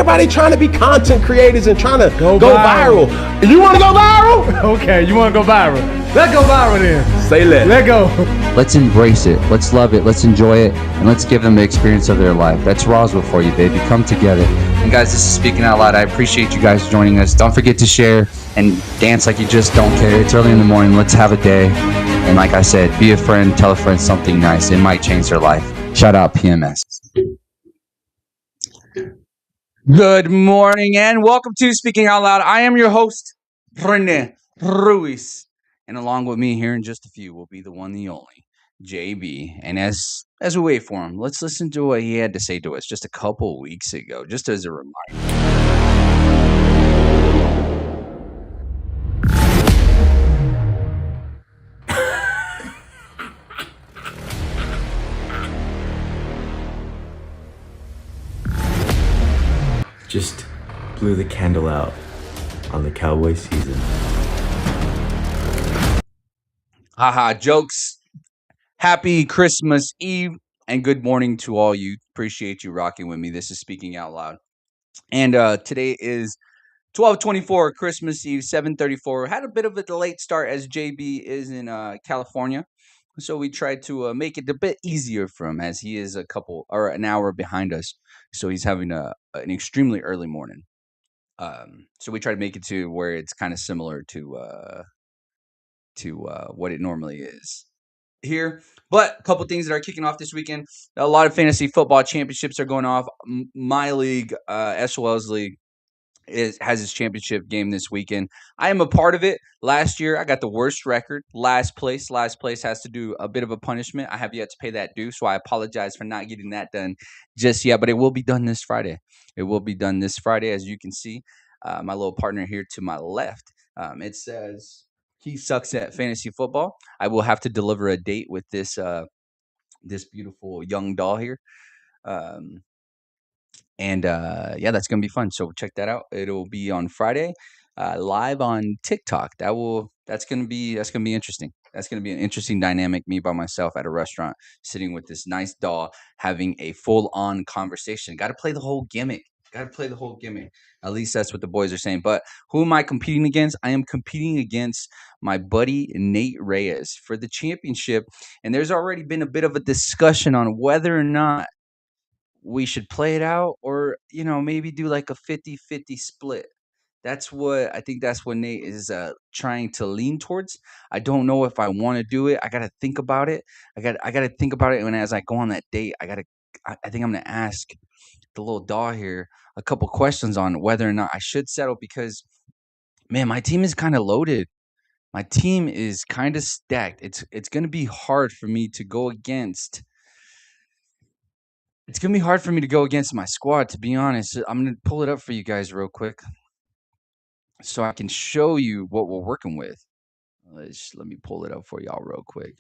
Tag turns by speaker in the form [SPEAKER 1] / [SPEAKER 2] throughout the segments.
[SPEAKER 1] Everybody trying to be content creators and trying to go viral. You want to go viral?
[SPEAKER 2] Okay, you want to go viral. Let's go viral then.
[SPEAKER 1] Say less.
[SPEAKER 2] Let go.
[SPEAKER 3] Let's embrace it. Let's love it. Let's enjoy it. And let's give them the experience of their life. That's Roswell for you, baby. Come together. And guys, this is Speaking Out Loud. I appreciate you guys joining us. Don't forget to share and dance like you just don't care. It's early in the morning. Let's have a day. And like I said, be a friend. Tell a friend something nice. It might change their life. Shout out PMS. Good morning and welcome to Speaking Out Loud. I am your host, Rene Ruiz. And along with me here in just a few will be the one, the only, JB. And as we wait for him, let's listen to what he had to say to us just a couple weeks ago, just as a reminder.
[SPEAKER 4] Just blew the candle out on the Cowboy season.
[SPEAKER 3] Haha, jokes. Happy Christmas Eve and good morning to all you. Appreciate you rocking with me. This is Speaking Out Loud. And today is 12/24, Christmas Eve, 7:34. Had a bit of a late start as JB is in California. So we tried to make it a bit easier for him as he is an hour behind us. So he's having an extremely early morning. So we try to make it to where it's kind of similar to what it normally is here. But a couple things that are kicking off this weekend. A lot of fantasy football championships are going off. My league, SOL's league, has its championship game this weekend. I am a part of it. Last year, I got the worst record, last place. Last place has to do a bit of a punishment. I have yet to pay that due, so I apologize for not getting that done just yet. But it will be done this Friday. It will be done this Friday, as you can see. My little partner here to my left. It says he sucks at fantasy football. I will have to deliver a date with this beautiful young doll here. And yeah, that's gonna be fun. So check that out. It'll be on Friday, live on TikTok. That's gonna be interesting. That's gonna be an interesting dynamic. Me by myself at a restaurant, sitting with this nice doll, having a full-on conversation. Got to play the whole gimmick. At least that's what the boys are saying. But who am I competing against? I am competing against my buddy Nate Reyes for the championship. And there's already been a bit of a discussion on whether or not we should play it out or, maybe do like a 50-50 split. That's what Nate is trying to lean towards. I don't know if I want to do it. I got to think about it. I got to think about it. And as I go on that date, I think I'm going to ask the little doll here a couple questions on whether or not I should settle because, man, my team is kind of loaded. My team is kind of stacked. It's going to be hard for me to go against. It's going to be hard for me to go against my squad, to be honest. I'm going to pull it up for you guys real quick so I can show you what we're working with. Let me pull it up for y'all real quick.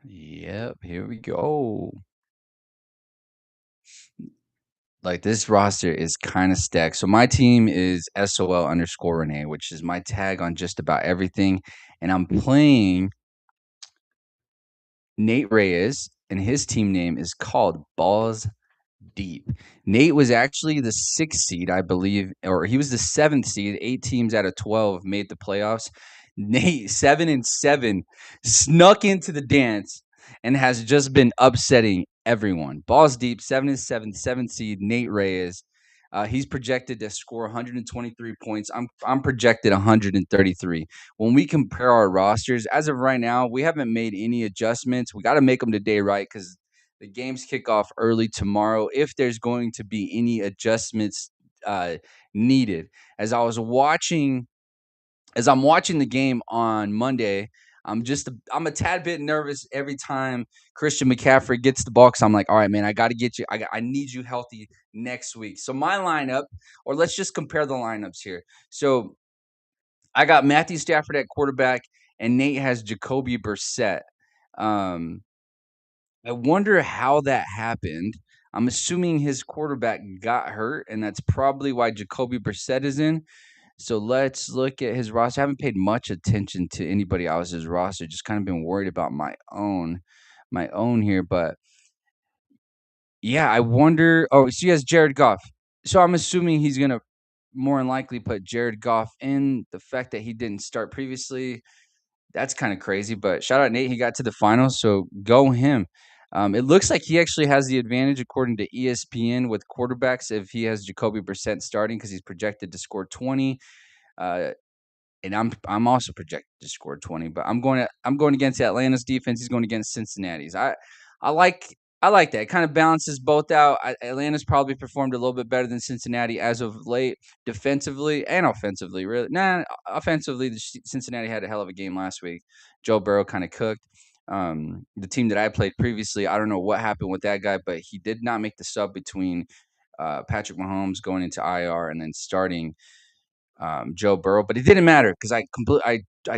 [SPEAKER 3] Yep, here we go. Like, this roster is kind of stacked. So my team is SOL_Rene, which is my tag on just about everything. And I'm playing Nate Reyes, and his team name is called Balls Deep. Nate was actually the 6th seed, I believe, or he was the 7th seed. 8 teams out of 12 made the playoffs. Nate, 7-7, snuck into the dance and has just been upsetting everyone. Balls Deep, 7-7, 7th seed, Nate Reyes. He's projected to score 123 points. I'm projected 133. When we compare our rosters, as of right now, we haven't made any adjustments. We got to make them today, right? Because the games kick off early tomorrow. If there's going to be any adjustments needed, as I'm watching the game on Monday, I'm a tad bit nervous every time Christian McCaffrey gets the ball because I'm like, all right, man, I got to get you. I need you healthy next week. So my lineup, or let's just compare the lineups here. So I got Matthew Stafford at quarterback, and Nate has Jacoby Brissett. I wonder how that happened. I'm assuming his quarterback got hurt, and that's probably why Jacoby Brissett is in. So let's look at his roster. I haven't paid much attention to anybody else's roster. Just kind of been worried about my own here. But Yeah, I wonder. Oh, so he has Jared Goff. So I'm assuming he's gonna more than likely put Jared Goff in. The fact that he didn't start previously, that's kind of crazy. But shout out Nate, he got to the finals, so go him. It looks like he actually has the advantage according to ESPN with quarterbacks if he has Jacoby Brissett starting because he's projected to score 20. Uh, and I'm also projected to score 20, but I'm going against Atlanta's defense. He's going against Cincinnati's. I like I like that. It kind of balances both out. Atlanta's probably performed a little bit better than Cincinnati as of late, defensively and offensively. Really, offensively, Cincinnati had a hell of a game last week. Joe Burrow kind of cooked. The team that I played previously, I don't know what happened with that guy, but he did not make the sub between Patrick Mahomes going into IR and then starting Joe Burrow, but it didn't matter because I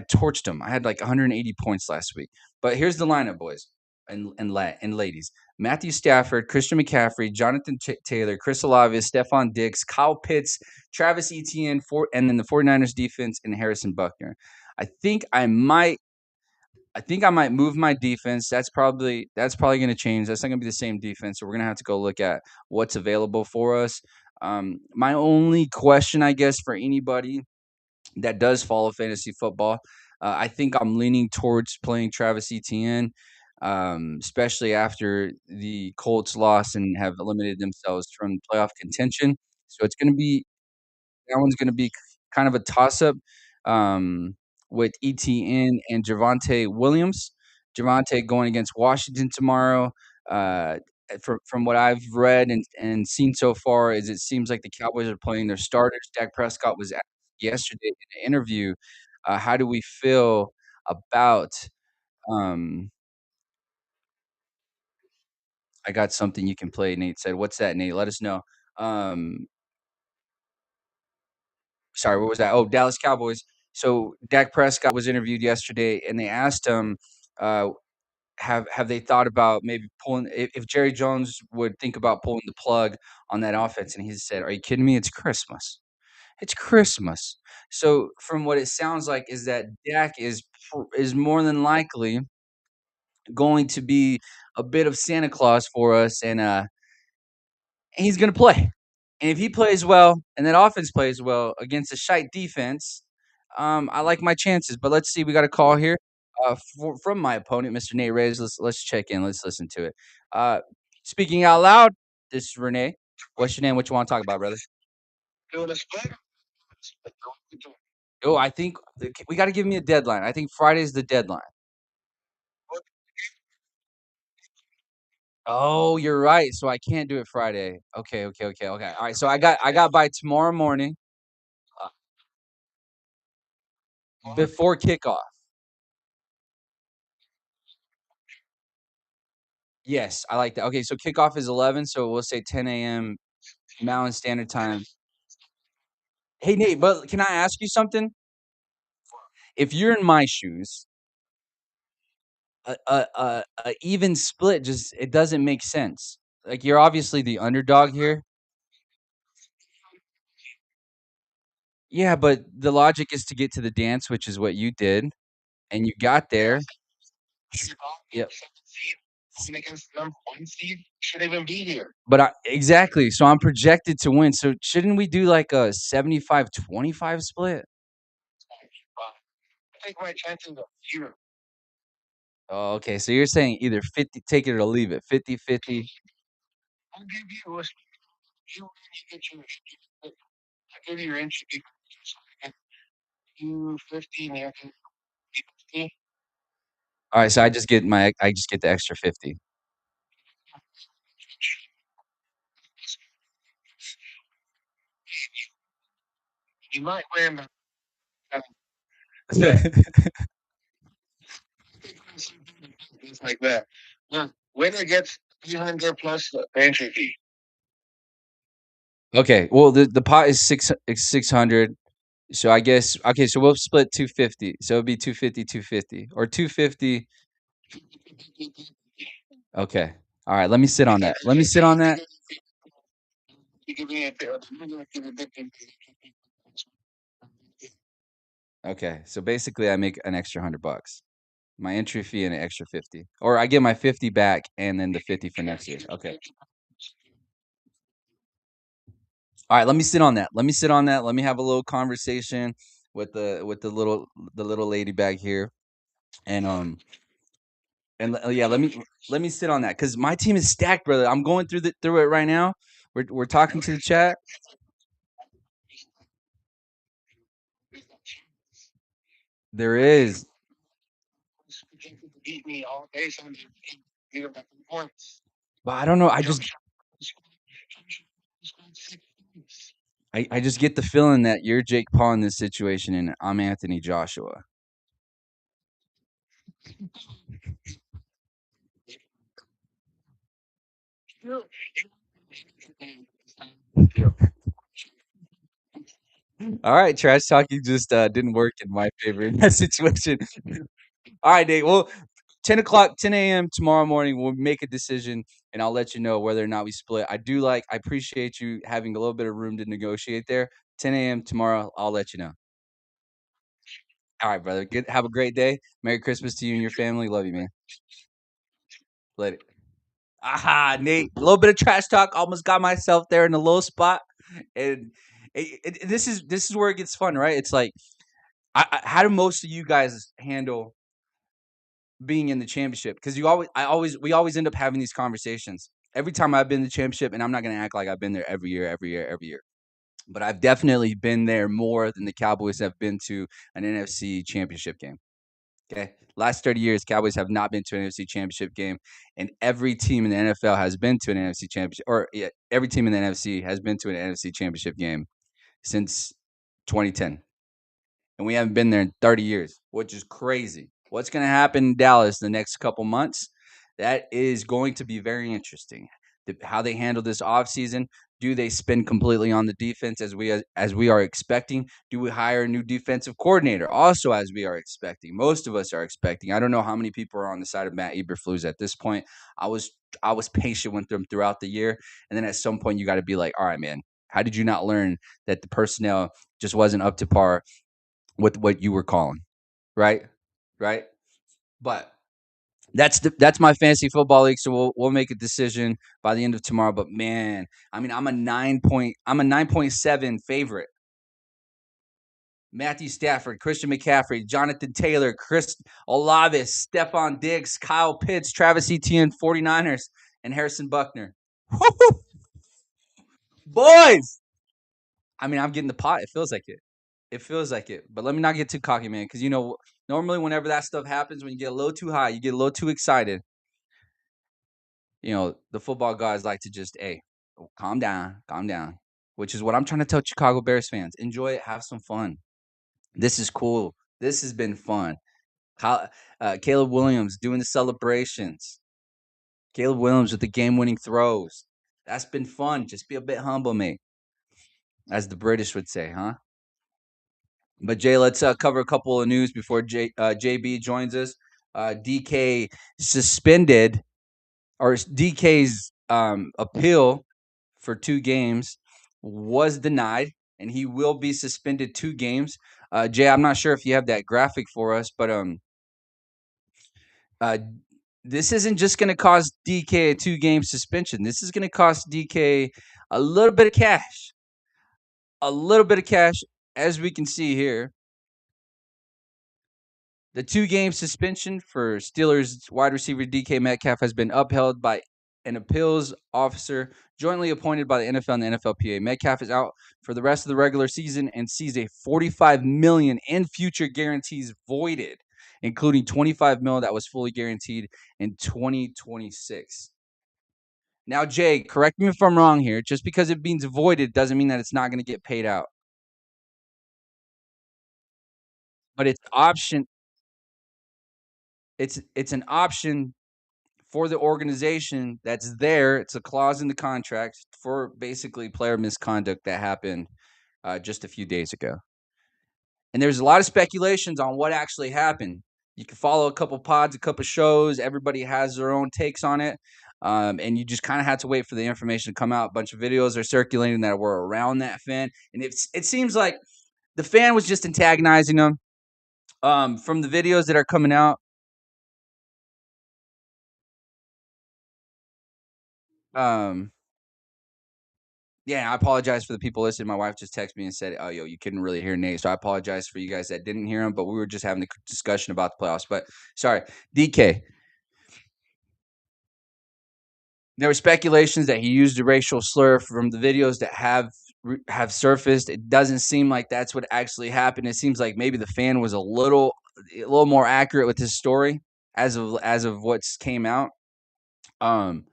[SPEAKER 3] torched him. I had like 180 points last week. But here's the lineup, boys and ladies: Matthew Stafford, Christian McCaffrey, Jonathan Taylor, Chris Olave, Stephon Diggs, Kyle Pitts, Travis Etienne, and then the 49ers defense and Harrison Buckner. I think I might. I think I might move my defense. That's probably going to change. That's not going to be the same defense. So we're going to have to go look at what's available for us. My only question, I guess, for anybody that does follow fantasy football. I think I'm leaning towards playing Travis Etienne, especially after the Colts lost and have eliminated themselves from playoff contention. So it's going to be that one's going to be kind of a toss up um, with ETN and Javante Williams. Javante going against Washington tomorrow. From what I've read and seen so far, is it seems like the Cowboys are playing their starters. Dak Prescott was asked yesterday in an interview, how do we feel about? Um, I got something you can play. Nate said, "What's that, Nate? Let us know." Um, Sorry, what was that? Oh, Dallas Cowboys. So Dak Prescott was interviewed yesterday, and they asked him, uh, "Have they thought about maybe pulling if Jerry Jones would think about pulling the plug on that offense?" And he said, "Are you kidding me? It's Christmas. It's Christmas." So from what it sounds like is that Dak is more than likely going to be a bit of Santa Claus for us, and he's going to play. And if he plays well and that offense plays well against a shite defense, I like my chances. But let's see, we got a call here from my opponent, Mr. Nate Reyes. Let's check in. Let's listen to it. Uh, Speaking out loud, this is Rene. What's your name? What you want to talk about, brother? Oh, I think we got to give me a deadline. I think Friday's the deadline. Oh, you're right. So I can't do it Friday. Okay, okay, okay, okay. All right. So I got by tomorrow morning before kickoff. Yes, I like that. Okay, so kickoff is 11, so we'll say 10 a.m. Mountain Standard Time. Hey, Nate, but can I ask you something? If you're in my shoes, a even split just it doesn't make sense. Like you're obviously the underdog here. Yeah, but the logic is to get to the dance, which is what you did, and you got there. Yep. But exactly. So I'm projected to win. So shouldn't we do like a 75-25 split? Oh, okay. So you're saying either 50, take it or leave it. 50-50. All right. So I just get the extra 50. Okay. Well, the pot is 600. So I guess okay. So we'll split 250. So it'll be 250, 250, or 250. Okay. All right. Let me sit on that. Let me sit on that. Okay. So basically, I make an extra $100. My entry fee and an extra 50, or I get my 50 back and then the 50 for next year. Okay. All right, let me sit on that. Let me sit on that. Let me have a little conversation with the little lady back here, and yeah, let me sit on that because my team is stacked, brother. I'm going through it right now. We're talking to the chat. There is, but I don't know. I just get the feeling that you're Jake Paul in this situation, and I'm Anthony Joshua. All right, trash talking just didn't work in my favor in that situation. All right, Nate. Well, 10 o'clock, 10 a.m. tomorrow morning, we'll make a decision, and I'll let you know whether or not we split. I appreciate you having a little bit of room to negotiate there. 10 a.m. tomorrow, I'll let you know. All right, brother. Good. Have a great day. Merry Christmas to you and your family. Love you, man. Later. Aha, Nate. A little bit of trash talk. Almost got myself there in a low spot, and this is where it gets fun, right? It's like, how do most of you guys handle being in the championship? Because we always end up having these conversations every time I've been in the championship, and I'm not going to act like I've been there every year, every year, every year. But I've definitely been there more than the Cowboys have been to an NFC championship game. Okay. Last 30 years, Cowboys have not been to an NFC championship game. And every team in the NFL has been to an NFC championship, or yeah, every team in the NFC has been to an NFC championship game since 2010. And we haven't been there in 30 years, which is crazy. What's going to happen in Dallas the next couple months? That is going to be very interesting. How they handle this offseason. Do they spend completely on the defense as we are expecting? Do we hire a new defensive coordinator also as we are expecting? Most of us are expecting. I don't know how many people are on the side of Matt Eberflus at this point. I was patient with them throughout the year, and then at some point you got to be like, all right, man, how did you not learn that the personnel just wasn't up to par with what you were calling, right? Right? But that's my fantasy football league. So we'll make a decision by the end of tomorrow. But man, I mean, I'm a 9.7 favorite. Matthew Stafford, Christian McCaffrey, Jonathan Taylor, Chris Olave, Stephon Diggs, Kyle Pitts, Travis Etienne, 49ers, and Harrison Buckner. Woo-hoo! Boys! I mean, I'm getting the pot. It feels like it. It feels like it. But let me not get too cocky, man, because normally whenever that stuff happens, when you get a little too high, you get a little too excited. The football guys like to just, hey, calm down, which is what I'm trying to tell Chicago Bears fans. Enjoy it, have some fun. This is cool. This has been fun. Caleb Williams doing the celebrations. Caleb Williams with the game-winning throws. That's been fun. Just be a bit humble, mate, as the British would say, huh? But Jay, let's cover a couple of news before JB joins us. DK suspended, or DK's appeal for 2 games was denied, and he will be suspended 2 games. Jay, I'm not sure if you have that graphic for us, but uh, this isn't just going to cost DK a 2-game suspension. This is going to cost DK a little bit of cash. A little bit of cash, as we can see here. The 2-game suspension for Steelers wide receiver DK Metcalf has been upheld by an appeals officer jointly appointed by the NFL and the NFLPA. Metcalf is out for the rest of the regular season and sees a $45 million in future guarantees voided, including $25 million that was fully guaranteed in 2026. Now, Jay, correct me if I'm wrong here. Just because it means voided doesn't mean that it's not going to get paid out. But it's option. It's an option for the organization that's there. It's a clause in the contract for basically player misconduct that happened just a few days ago. And there's a lot of speculations on what actually happened. You can follow a couple pods, a couple shows. Everybody has their own takes on it. And you just kind of have to wait for the information to come out. A bunch of videos are circulating that were around that fan. And it seems like the fan was just antagonizing them. From the videos that are coming out, Yeah, I apologize for the people listening. My wife just texted me and said, "Oh, yo, you couldn't really hear Nate." So I apologize for you guys that didn't hear him, but we were just having a discussion about the playoffs. But sorry, DK. There were speculations that he used a racial slur from the videos that have surfaced. It doesn't seem like that's what actually happened. It seems like maybe the fan was a little more accurate with his story as of what's came out. Um,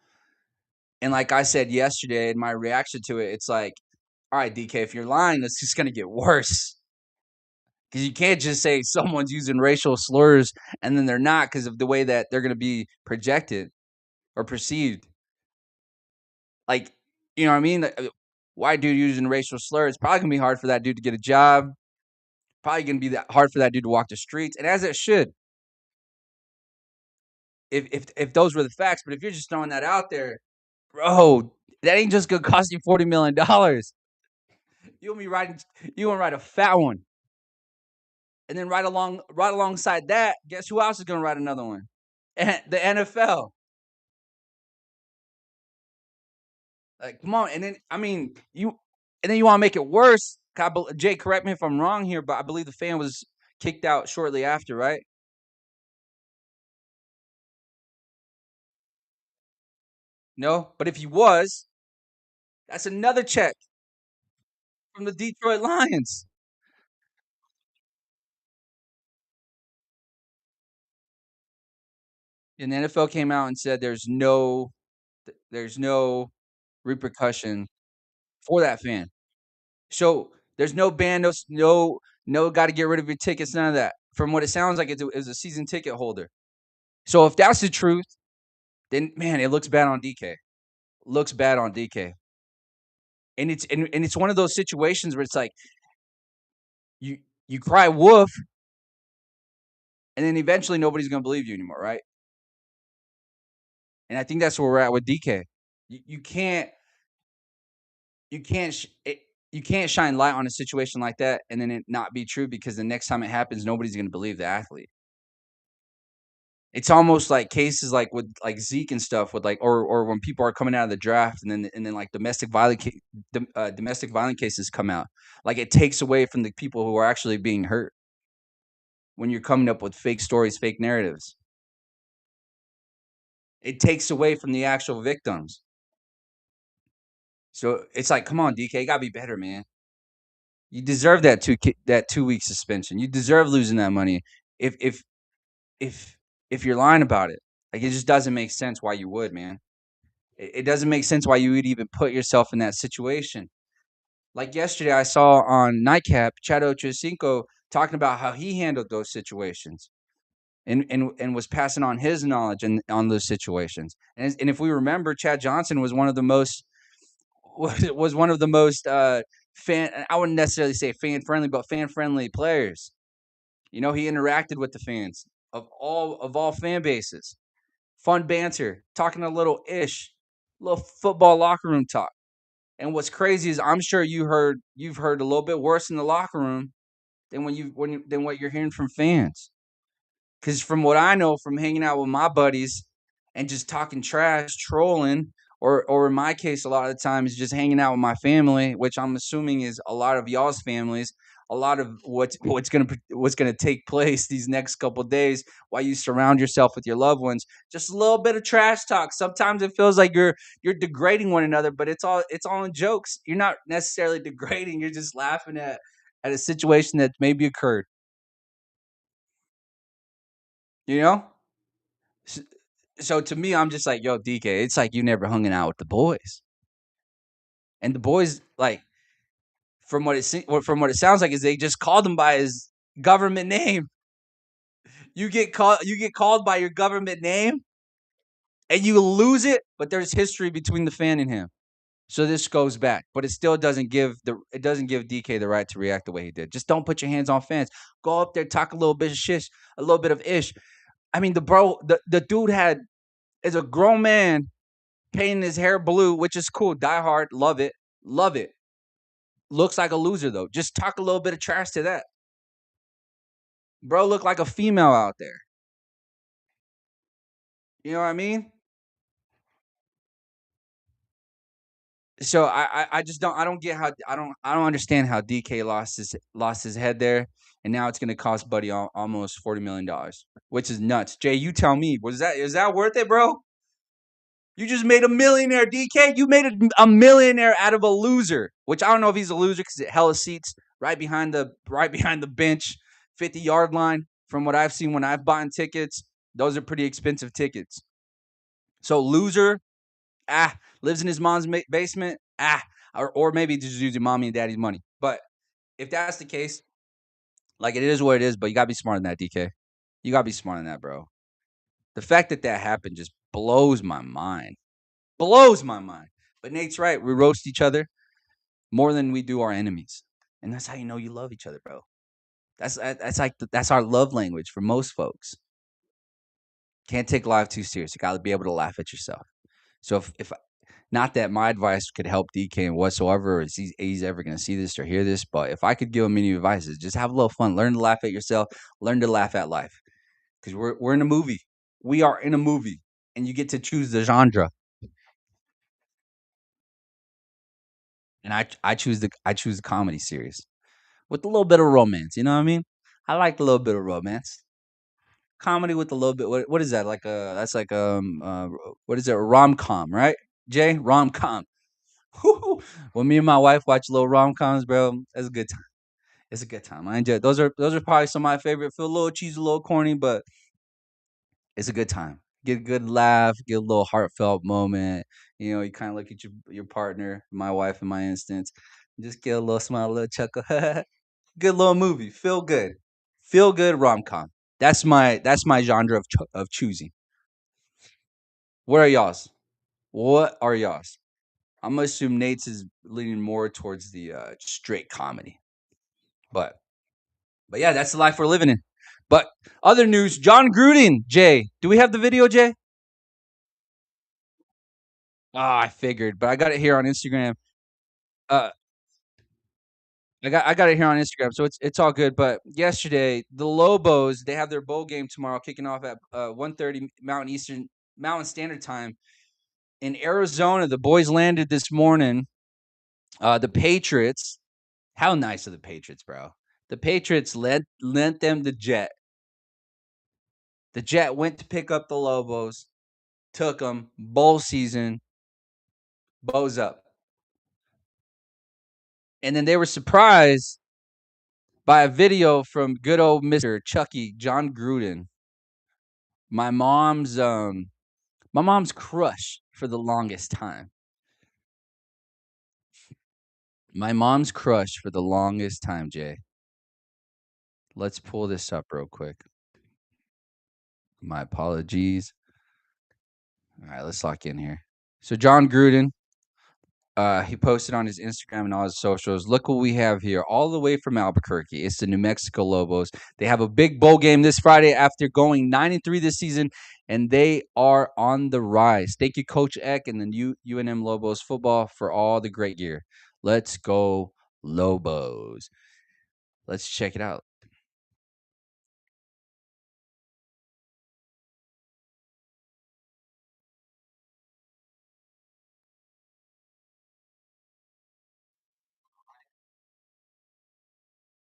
[SPEAKER 3] and like I said yesterday in my reaction to it, it's like, all right, DK, if you're lying, it's just gonna get worse. Because you can't just say someone's using racial slurs and then they're not because of the way that they're gonna be projected or perceived. Like, you know what I mean? White dude using racial slurs, it's probably gonna be hard for that dude to get a job. Probably gonna be hard for that dude to walk the streets, and as it should. If those were the facts, but if you're just throwing that out there, bro, that ain't just gonna cost you $40 million. You gonna write a fat one, and then right alongside that, guess who else is gonna write another one? The NFL. Like, come on, and then I mean and then you want to make it worse. Jay, correct me if I'm wrong here, but I believe the fan was kicked out shortly after, right? No, but if he was, that's another check from the Detroit Lions. And the NFL came out and said there's no repercussion for that fan. So there's no ban, no got to get rid of your tickets, none of that. From what it sounds like, it was a season ticket holder. So if that's the truth, then man, it looks bad on DK. Looks bad on DK. And it's one of those situations where it's like you you cry wolf, and then eventually nobody's gonna believe you anymore, right? And I think that's where we're at with DK. You can't you can't sh- it, you can't shine light on a situation like that and then it not be true because the next time it happens, nobody's gonna believe the athlete. It's almost like cases like with like Zeke and stuff with like or when people are coming out of the draft and then like domestic violent cases come out. Like it takes away from the people who are actually being hurt when you're coming up with fake stories, fake narratives. It takes away from the actual victims. So it's like, come on, DK, you gotta be better, man. You deserve that 2 week suspension. You deserve losing that money. If if if if you're lying about it, like it just doesn't make sense why you would, man. It doesn't make sense why you would even put yourself in that situation. Like yesterday, I saw on Nightcap Chad Ochocinco talking about how he handled those situations and was passing on his knowledge on those situations. And if we remember, Chad Johnson was one of the most was one of the most fan. I wouldn't necessarily say fan friendly, but fan friendly players. You know, he interacted with the fans of all fan bases. Fun banter, talking a little ish, little football locker room talk. And what's crazy is I'm sure you've heard a little bit worse in the locker room than than what you're hearing from fans. Because from what I know from hanging out with my buddies and just talking trash, trolling, or in my case, a lot of the time is just hanging out with my family, which I'm assuming is a lot of y'all's families. A lot of what's gonna take place these next couple of days while you surround yourself with your loved ones. Just a little bit of trash talk. Sometimes it feels like you're degrading one another, but it's all in jokes. You're not necessarily degrading. You're just laughing at a situation that maybe occurred. You know. So to me, I'm just like, yo, DK, it's like you never hung out with the boys. And the boys, like, from what it sounds like, is they just called him by his government name. You get called by your government name, and you lose it. But there's history between the fan and him, so this goes back. But it doesn't give DK the right to react the way he did. Just don't put your hands on fans. Go up there, talk a little bit of shish, a little bit of ish. I mean, the dude is a grown man painting his hair blue, which is cool. Die hard, love it, love it. Looks like a loser though. Just talk a little bit of trash to that. Bro, look like a female out there. You know what I mean? So I just don't get how I don't understand how DK lost his head there, and now it's gonna cost Buddy almost $40 million, which is nuts. Jay, you tell me, is that worth it, bro? You just made a millionaire, DK. You made a millionaire out of a loser, which I don't know if he's a loser because it hella seats right behind the bench, 50-yard line. From what I've seen when I've bought tickets, those are pretty expensive tickets. So loser, lives in his mom's basement, or maybe just using mommy and daddy's money. But if that's the case, like it is what it is. But you gotta be smart than that, DK. You gotta be smart than that, bro. The fact that happened just blows my mind. Blows my mind. But Nate's right. We roast each other more than we do our enemies, and that's how you know you love each other, bro. That's our love language for most folks. Can't take life too serious. You got to be able to laugh at yourself. So if not that my advice could help DK and whatsoever, is he's ever going to see this or hear this, but if I could give him any advice, is just have a little fun. Learn to laugh at yourself. Learn to laugh at life, because we're in a movie. We are in a movie, and you get to choose the genre. And I choose the comedy series with a little bit of romance. You know what I mean? I like a little bit of romance. Comedy with a little bit. What is that? That's like what is it? A rom-com, right? Jay, rom-com. When me and my wife watch little rom-coms, bro, it's a good time. It's a good time. I enjoy it. Those are probably some of my favorite. Feel a little cheesy, a little corny, but it's a good time. Get a good laugh, get a little heartfelt moment. You know, you kind of look at your partner, my wife in my instance, just get a little smile, a little chuckle. Good little movie. Feel good. Feel good rom-com. That's my genre of choosing. What are y'all's? What are y'all's? I'm gonna assume Nate's is leaning more towards the straight comedy. But yeah, that's the life we're living in. But other news, John Gruden, Jay. Do we have the video, Jay? I figured, but I got it here on Instagram. Uh, I got it here on Instagram, so it's all good. But yesterday, the Lobos, they have their bowl game tomorrow, kicking off at 1:30 Mountain Standard Time in Arizona. The boys landed this morning. The Patriots, how nice are the Patriots, bro? The Patriots lent them the jet. The jet went to pick up the Lobos, took them, bowl season, bows up. And then they were surprised by a video from good old Mr. Chucky, John Gruden. My mom's crush for the longest time. My mom's crush for the longest time, Jay. Let's pull this up real quick. My apologies. All right, let's lock in here. So John Gruden, he posted on his Instagram and all his socials. Look what we have here, all the way from Albuquerque. It's the New Mexico Lobos. They have a big bowl game this Friday after going 9-3 this season, and they are on the rise. Thank you, Coach Eck and the UNM Lobos football for all the great gear. Let's go, Lobos. Let's check it out.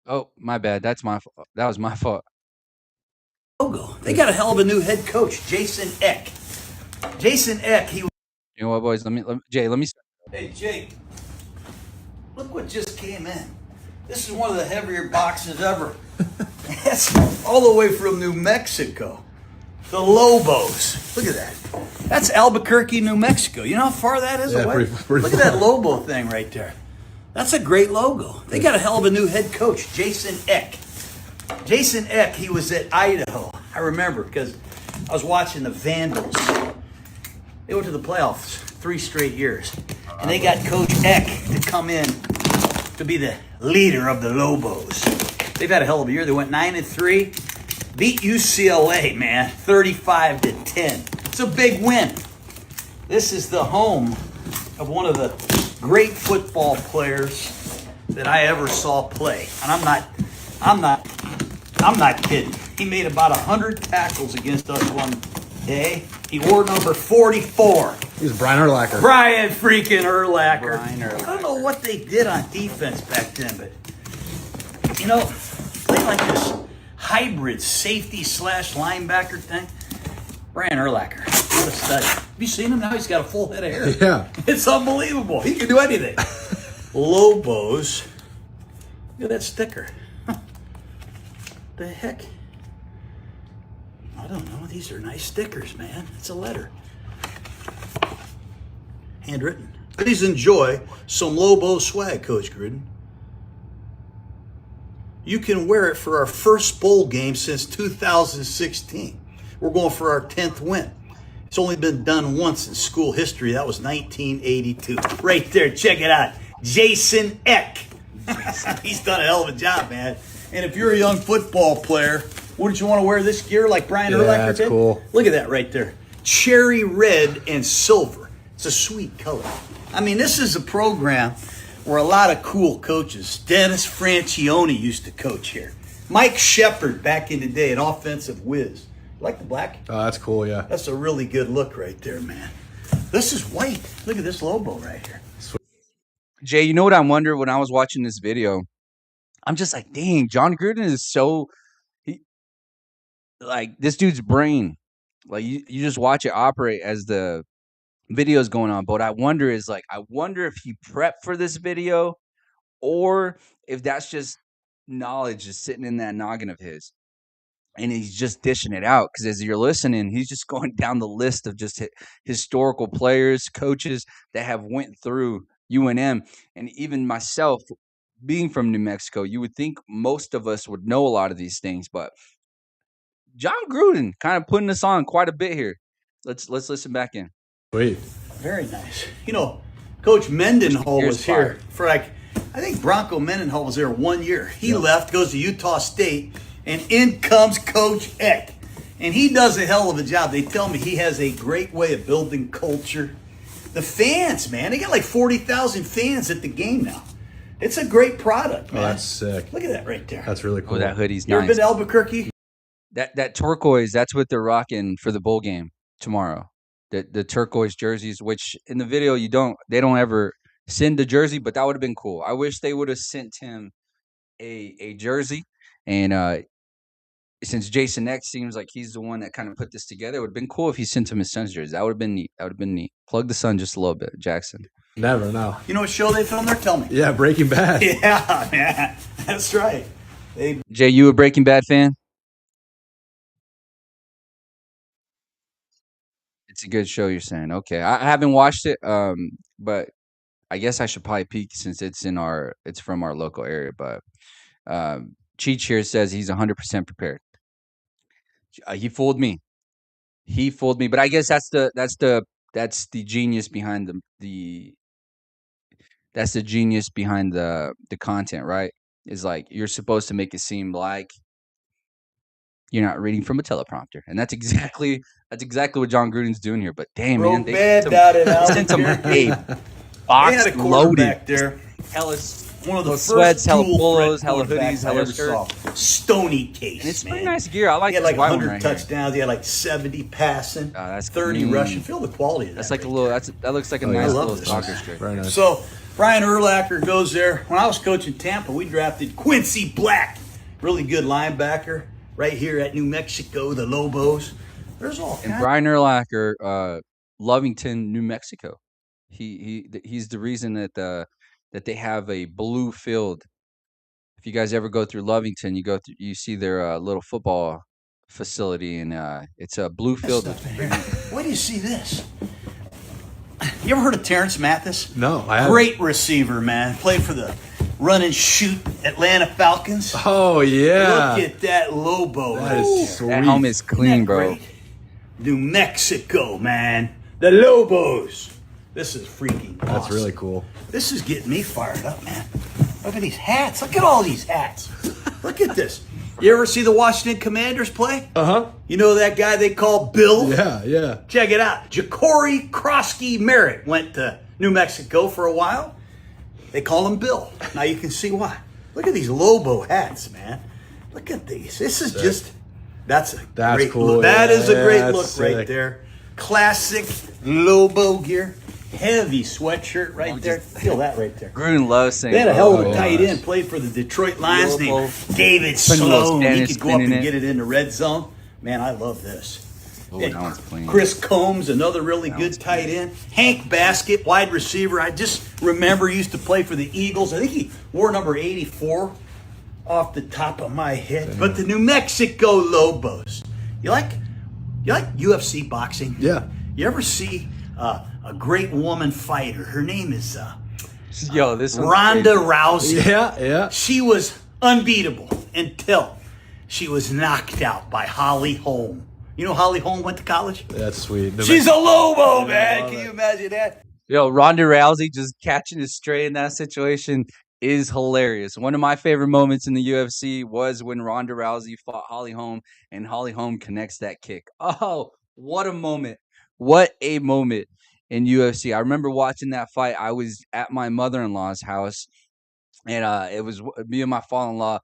[SPEAKER 3] Oh, my bad. That was my fault.
[SPEAKER 5] Logo. They got a hell of a new head coach, Jason Eck. Jason Eck, he.
[SPEAKER 3] You know what, boys? Jay, let me.
[SPEAKER 5] Hey, Jake. Look what just came in. This is one of the heavier boxes ever. That's all the way from New Mexico. The Lobos. Look at that. That's Albuquerque, New Mexico. You know how far that is away?
[SPEAKER 1] Pretty
[SPEAKER 5] Look at that Lobo thing right there. That's a great logo. They got a hell of a new head coach, Jason Eck. Jason Eck, he was at Idaho. I remember because I was watching the Vandals. They went to the playoffs 3 straight years. And they got Coach Eck to come in to be the leader of the Lobos. They've had a hell of a year. They went 9-3, beat UCLA, man, 35-10. It's a big win. This is the home of one of the great football players that I ever saw play. And I'm not kidding. He made about 100 tackles against us one day. He wore number 44.
[SPEAKER 2] He's Brian Urlacher.
[SPEAKER 5] Brian freaking Urlacher.
[SPEAKER 3] Brian Urlacher.
[SPEAKER 5] I don't know what they did on defense back then, but you know, play like this hybrid safety / linebacker thing. Brian Urlacher, what a stud. Have you seen him now? He's got a full head of hair.
[SPEAKER 2] Yeah.
[SPEAKER 5] It's unbelievable. He can do anything. Lobos. Look at that sticker. Huh. The heck? I don't know. These are nice stickers, man. It's a letter. Handwritten. Please enjoy some Lobo swag, Coach Gruden. You can wear it for our first bowl game since 2016. We're going for our 10th win. It's only been done once in school history. That was 1982. Right there. Check it out. Jason Eck. He's done a hell of a job, man. And if you're a young football player, wouldn't you want to wear this gear like Brian Urlacher
[SPEAKER 2] that's
[SPEAKER 5] did?
[SPEAKER 2] cool.
[SPEAKER 5] Look at that right there. Cherry red and silver. It's a sweet color. I mean, this is a program where a lot of cool coaches. Dennis Francione used to coach here. Mike Shepard back in the day, an offensive whiz. You like the black?
[SPEAKER 2] Oh, that's cool, yeah.
[SPEAKER 5] That's a really good look right there, man. This is white. Look at this Lobo right here.
[SPEAKER 3] Jay, you know what I wonder when I was watching this video? I'm just like, dang, John Gruden is so like this dude's brain. Like you just watch it operate as the video's going on. But what I wonder is like, I wonder if he prepped for this video or if that's just knowledge just sitting in that noggin of his. And he's just dishing it out because as you're listening, he's just going down the list of just historical players, coaches that have went through UNM. And even myself, being from New Mexico, you would think most of us would know a lot of these things. But John Gruden kind of putting us on quite a bit here. Let's listen back in.
[SPEAKER 2] Sweet.
[SPEAKER 5] Very nice. You know, Coach Mendenhall
[SPEAKER 3] Here's
[SPEAKER 5] was here for like, I think Bronco Mendenhall was there 1 year. He left, goes to Utah State, and in comes Coach Eck. And he does a hell of a job. They tell me he has a great way of building culture. The fans, man, they got like 40,000 fans at the game now. It's a great product, man.
[SPEAKER 2] Oh, that's sick.
[SPEAKER 5] Look at that right there.
[SPEAKER 2] That's really cool.
[SPEAKER 3] Oh, that hoodie's
[SPEAKER 5] You ever
[SPEAKER 3] nice.
[SPEAKER 5] been to Albuquerque?
[SPEAKER 3] That turquoise, that's what they're rocking for the bowl game tomorrow. The turquoise jerseys, which in the video they don't ever send a jersey, but that would have been cool. I wish they would have sent him a jersey. And since Jason X seems like he's the one that kind of put this together, it would have been cool if he sent him his son's jersey. That would have been neat. That would have been neat. Plug the sun just a little bit, Jackson.
[SPEAKER 2] Never know.
[SPEAKER 5] You know what show they filmed there? Tell me.
[SPEAKER 2] Yeah, Breaking Bad.
[SPEAKER 5] Yeah, man. That's right.
[SPEAKER 3] Jay, you a Breaking Bad fan? It's a good show, you're saying. Okay. I haven't watched it, but I guess I should probably peek since it's from our local area. But Cheech here says he's 100% prepared. He fooled me. But I guess that's the genius behind that's the genius behind the content, right? Is like you're supposed to make it seem like you're not reading from a teleprompter, and that's exactly what John Gruden's doing here. But damn, man, they sent him a box
[SPEAKER 5] a
[SPEAKER 3] loaded
[SPEAKER 5] there.
[SPEAKER 3] hella
[SPEAKER 5] One of the first
[SPEAKER 3] sweats, hella
[SPEAKER 5] dual
[SPEAKER 3] polos,
[SPEAKER 5] threat
[SPEAKER 3] hella
[SPEAKER 5] quarterbacks
[SPEAKER 3] hoodies,
[SPEAKER 5] I
[SPEAKER 3] hella
[SPEAKER 5] ever saw.
[SPEAKER 3] shirts.
[SPEAKER 5] Stony case,
[SPEAKER 3] And it's
[SPEAKER 5] man.
[SPEAKER 3] pretty nice gear. I like
[SPEAKER 5] He had
[SPEAKER 3] this
[SPEAKER 5] like
[SPEAKER 3] white one
[SPEAKER 5] 100
[SPEAKER 3] right here.
[SPEAKER 5] touchdowns. He had like 70 passing,
[SPEAKER 3] that's
[SPEAKER 5] 30
[SPEAKER 3] clean.
[SPEAKER 5] rushing. Feel the quality of that.
[SPEAKER 3] That's like a
[SPEAKER 5] right
[SPEAKER 3] little.
[SPEAKER 5] there.
[SPEAKER 3] That looks like a
[SPEAKER 2] yeah.
[SPEAKER 3] nice
[SPEAKER 2] I
[SPEAKER 5] love
[SPEAKER 3] little
[SPEAKER 5] this.
[SPEAKER 3] soccer shirt.
[SPEAKER 2] Very nice.
[SPEAKER 5] So Brian Urlacher goes there. When I was coaching Tampa, we drafted Quincy Black, really good linebacker, right here at New Mexico, the Lobos. There's all
[SPEAKER 3] And
[SPEAKER 5] kinds.
[SPEAKER 3] Brian Urlacher, Lovington, New Mexico. He's the reason that they have a blue field. If you guys ever go through Lovington, you see their little football facility, and it's a blue field.
[SPEAKER 5] Why do you see this? You ever heard of Terrence Mathis?
[SPEAKER 2] No, I haven't.
[SPEAKER 5] Great receiver, man. Played for the run and shoot Atlanta Falcons.
[SPEAKER 2] Oh, yeah.
[SPEAKER 5] Look at that Lobo.
[SPEAKER 2] That
[SPEAKER 5] right
[SPEAKER 2] is
[SPEAKER 5] there.
[SPEAKER 2] sweet.
[SPEAKER 3] That helmet's clean,
[SPEAKER 5] Isn't that
[SPEAKER 3] bro.
[SPEAKER 5] great? New Mexico, man. The Lobos. This is freaking awesome.
[SPEAKER 2] That's really cool.
[SPEAKER 5] This is getting me fired up, man. Look at these hats. Look at all these hats. Look at this. You ever see the Washington Commanders play?
[SPEAKER 2] Uh-huh.
[SPEAKER 5] You know that guy they call Bill?
[SPEAKER 2] Yeah, yeah.
[SPEAKER 5] Check it out. Ja'Cory Krosky Merritt went to New Mexico for a while. They call him Bill. Now you can see why. Look at these Lobo hats, man. Look at these. This is just, that's
[SPEAKER 2] That's
[SPEAKER 5] great
[SPEAKER 2] cool.
[SPEAKER 5] look. That is a
[SPEAKER 2] Yeah,
[SPEAKER 5] great
[SPEAKER 2] that's
[SPEAKER 5] look
[SPEAKER 2] sick.
[SPEAKER 5] right there. classic Lobo gear. Heavy sweatshirt right there. Feel that right there.
[SPEAKER 3] Gruden loves saying
[SPEAKER 5] They had a hell of a
[SPEAKER 3] Lobo.
[SPEAKER 5] tight end, played for the Detroit Lions
[SPEAKER 3] Lobo.
[SPEAKER 5] named David
[SPEAKER 3] Putting a little
[SPEAKER 5] Sloan. He
[SPEAKER 3] Spanish
[SPEAKER 5] could go
[SPEAKER 3] spin
[SPEAKER 5] up
[SPEAKER 3] in
[SPEAKER 5] and
[SPEAKER 3] it.
[SPEAKER 5] get it in the red zone. Man, I love this.
[SPEAKER 3] Oh,
[SPEAKER 5] And
[SPEAKER 3] that one's clean.
[SPEAKER 5] Chris Combs, another really good
[SPEAKER 3] one's
[SPEAKER 5] tight end. Hank Baskett, wide receiver. I just remember he used to play for the Eagles. I think he wore number 84 off the top of my head. But the New Mexico Lobos. You like UFC boxing?
[SPEAKER 1] Yeah.
[SPEAKER 5] You ever see a great woman fighter? Her name is
[SPEAKER 3] Yo, this one's
[SPEAKER 5] Ronda
[SPEAKER 3] crazy.
[SPEAKER 5] Rousey.
[SPEAKER 2] Yeah.
[SPEAKER 5] She was unbeatable until she was knocked out by Holly Holm. You know Holly Holm went to college?
[SPEAKER 2] That's sweet.
[SPEAKER 5] She's a Lobo,
[SPEAKER 2] I
[SPEAKER 5] man.
[SPEAKER 2] love
[SPEAKER 5] Can
[SPEAKER 2] it.
[SPEAKER 5] you imagine that?
[SPEAKER 3] Yo, Ronda Rousey just catching a stray in that situation is hilarious. One of my favorite moments in the UFC was when Ronda Rousey fought Holly Holm and Holly Holm connects that kick. Oh, what a moment. What a moment in UFC. I remember watching that fight. I was at my mother-in-law's house, and it was me and my father-in-law.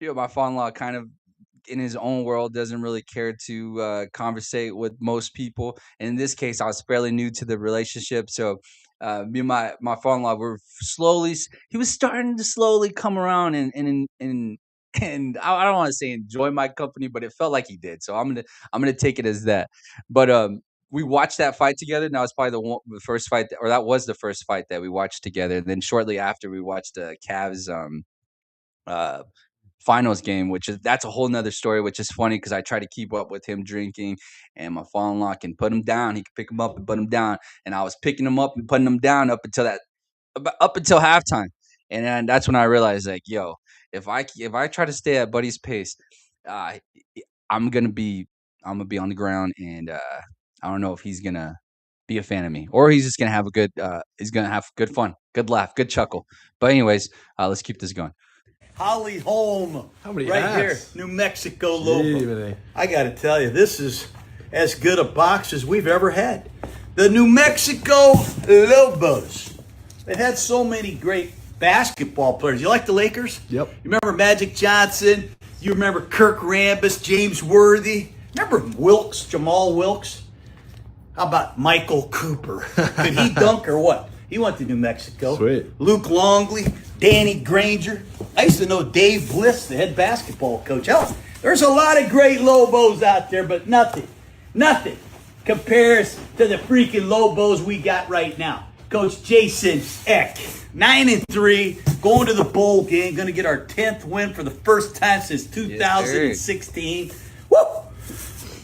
[SPEAKER 3] My father-in-law kind of in his own world doesn't really care to conversate with most people. And in this case, I was fairly new to the relationship, so me and my father-in-law were he was starting to slowly come around and I don't want to say enjoy my company, but it felt like he did. So I'm gonna take it as that. But we watched that fight together. And that was probably the first fight, or that was the first fight that we watched together. And then shortly after, we watched the Cavs uh, finals game, that's a whole nother story, which is funny because I try to keep up with him drinking, and my father-in-law can put him down. He can pick him up and put him down, and I was picking him up and putting him down up until halftime, and then that's when I realized, like, yo, if I try to stay at Buddy's pace, I'm gonna be on the ground, and I don't know if he's gonna be a fan of me, or he's just gonna have he's gonna have good fun, good laugh, good chuckle. But anyways, let's keep this going.
[SPEAKER 5] Holly Holm.
[SPEAKER 2] How many
[SPEAKER 5] right
[SPEAKER 2] hats?
[SPEAKER 5] here, New Mexico Lobo.
[SPEAKER 2] Gee,
[SPEAKER 5] I got to tell you, this is as good a box as we've ever had. The New Mexico Lobos. They've had so many great basketball players. You like the Lakers?
[SPEAKER 2] Yep.
[SPEAKER 5] You remember Magic Johnson? You remember Kirk Rambis, James Worthy? Remember Wilkes, Jamal Wilkes? How about Michael Cooper? Could he dunk or what? He went to New Mexico.
[SPEAKER 1] Sweet.
[SPEAKER 5] Luke Longley, Danny Granger. I used to know Dave Bliss, the head basketball coach. Hell, there's a lot of great Lobos out there, but nothing compares to the freaking Lobos we got right now. Coach Jason Eck, 9-3, going to the bowl game, going to get our 10th win for the first time since 2016. Woo!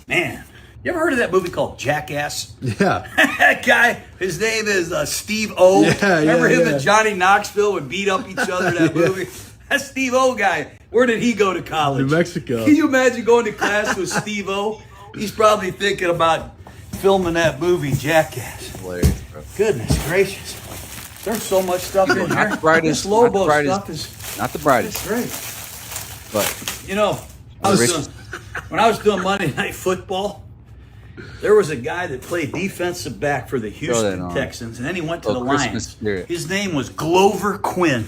[SPEAKER 5] Man, you ever heard of that movie called Jackass?
[SPEAKER 1] Yeah.
[SPEAKER 5] That guy, his name is Steve O.
[SPEAKER 1] Yeah,
[SPEAKER 5] Remember him
[SPEAKER 1] yeah.
[SPEAKER 5] and Johnny Knoxville would beat up each other in that movie? That Steve O guy, where did he go to college?
[SPEAKER 1] New Mexico.
[SPEAKER 5] Can you imagine going to class with Steve O? He's probably thinking about filming that movie Jackass.
[SPEAKER 3] Hilarious, bro.
[SPEAKER 5] Goodness gracious. There's so much stuff in here.
[SPEAKER 3] Not the brightest.
[SPEAKER 5] This Lobo
[SPEAKER 3] not the brightest.
[SPEAKER 5] stuff is
[SPEAKER 3] Not the brightest.
[SPEAKER 5] great.
[SPEAKER 3] But
[SPEAKER 5] You know, when I was doing Monday Night Football, there was a guy that played defensive back for the Houston
[SPEAKER 3] on.
[SPEAKER 5] Texans, and then he went to
[SPEAKER 3] Oh,
[SPEAKER 5] the
[SPEAKER 3] Christmas
[SPEAKER 5] Lions.
[SPEAKER 3] spirit.
[SPEAKER 5] His name was Glover Quinn.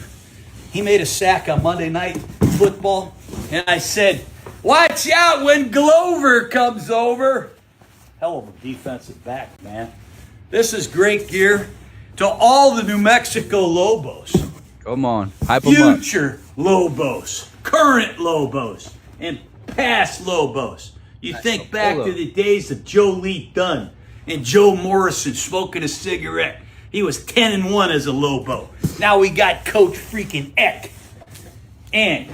[SPEAKER 5] He made a sack on Monday Night Football, and I said, "Watch out when Glover comes over." Hell of a defensive back, man. This is great gear to all the New Mexico Lobos.
[SPEAKER 3] come on, hype them up.
[SPEAKER 5] Future Lobos, current Lobos, and past Lobos. You think back
[SPEAKER 3] Hold
[SPEAKER 5] to
[SPEAKER 3] up.
[SPEAKER 5] the days of Joe Lee Dunn and Joe Morrison smoking a cigarette. He was 10-1 as a Lobo. Now we got Coach freaking Eck. And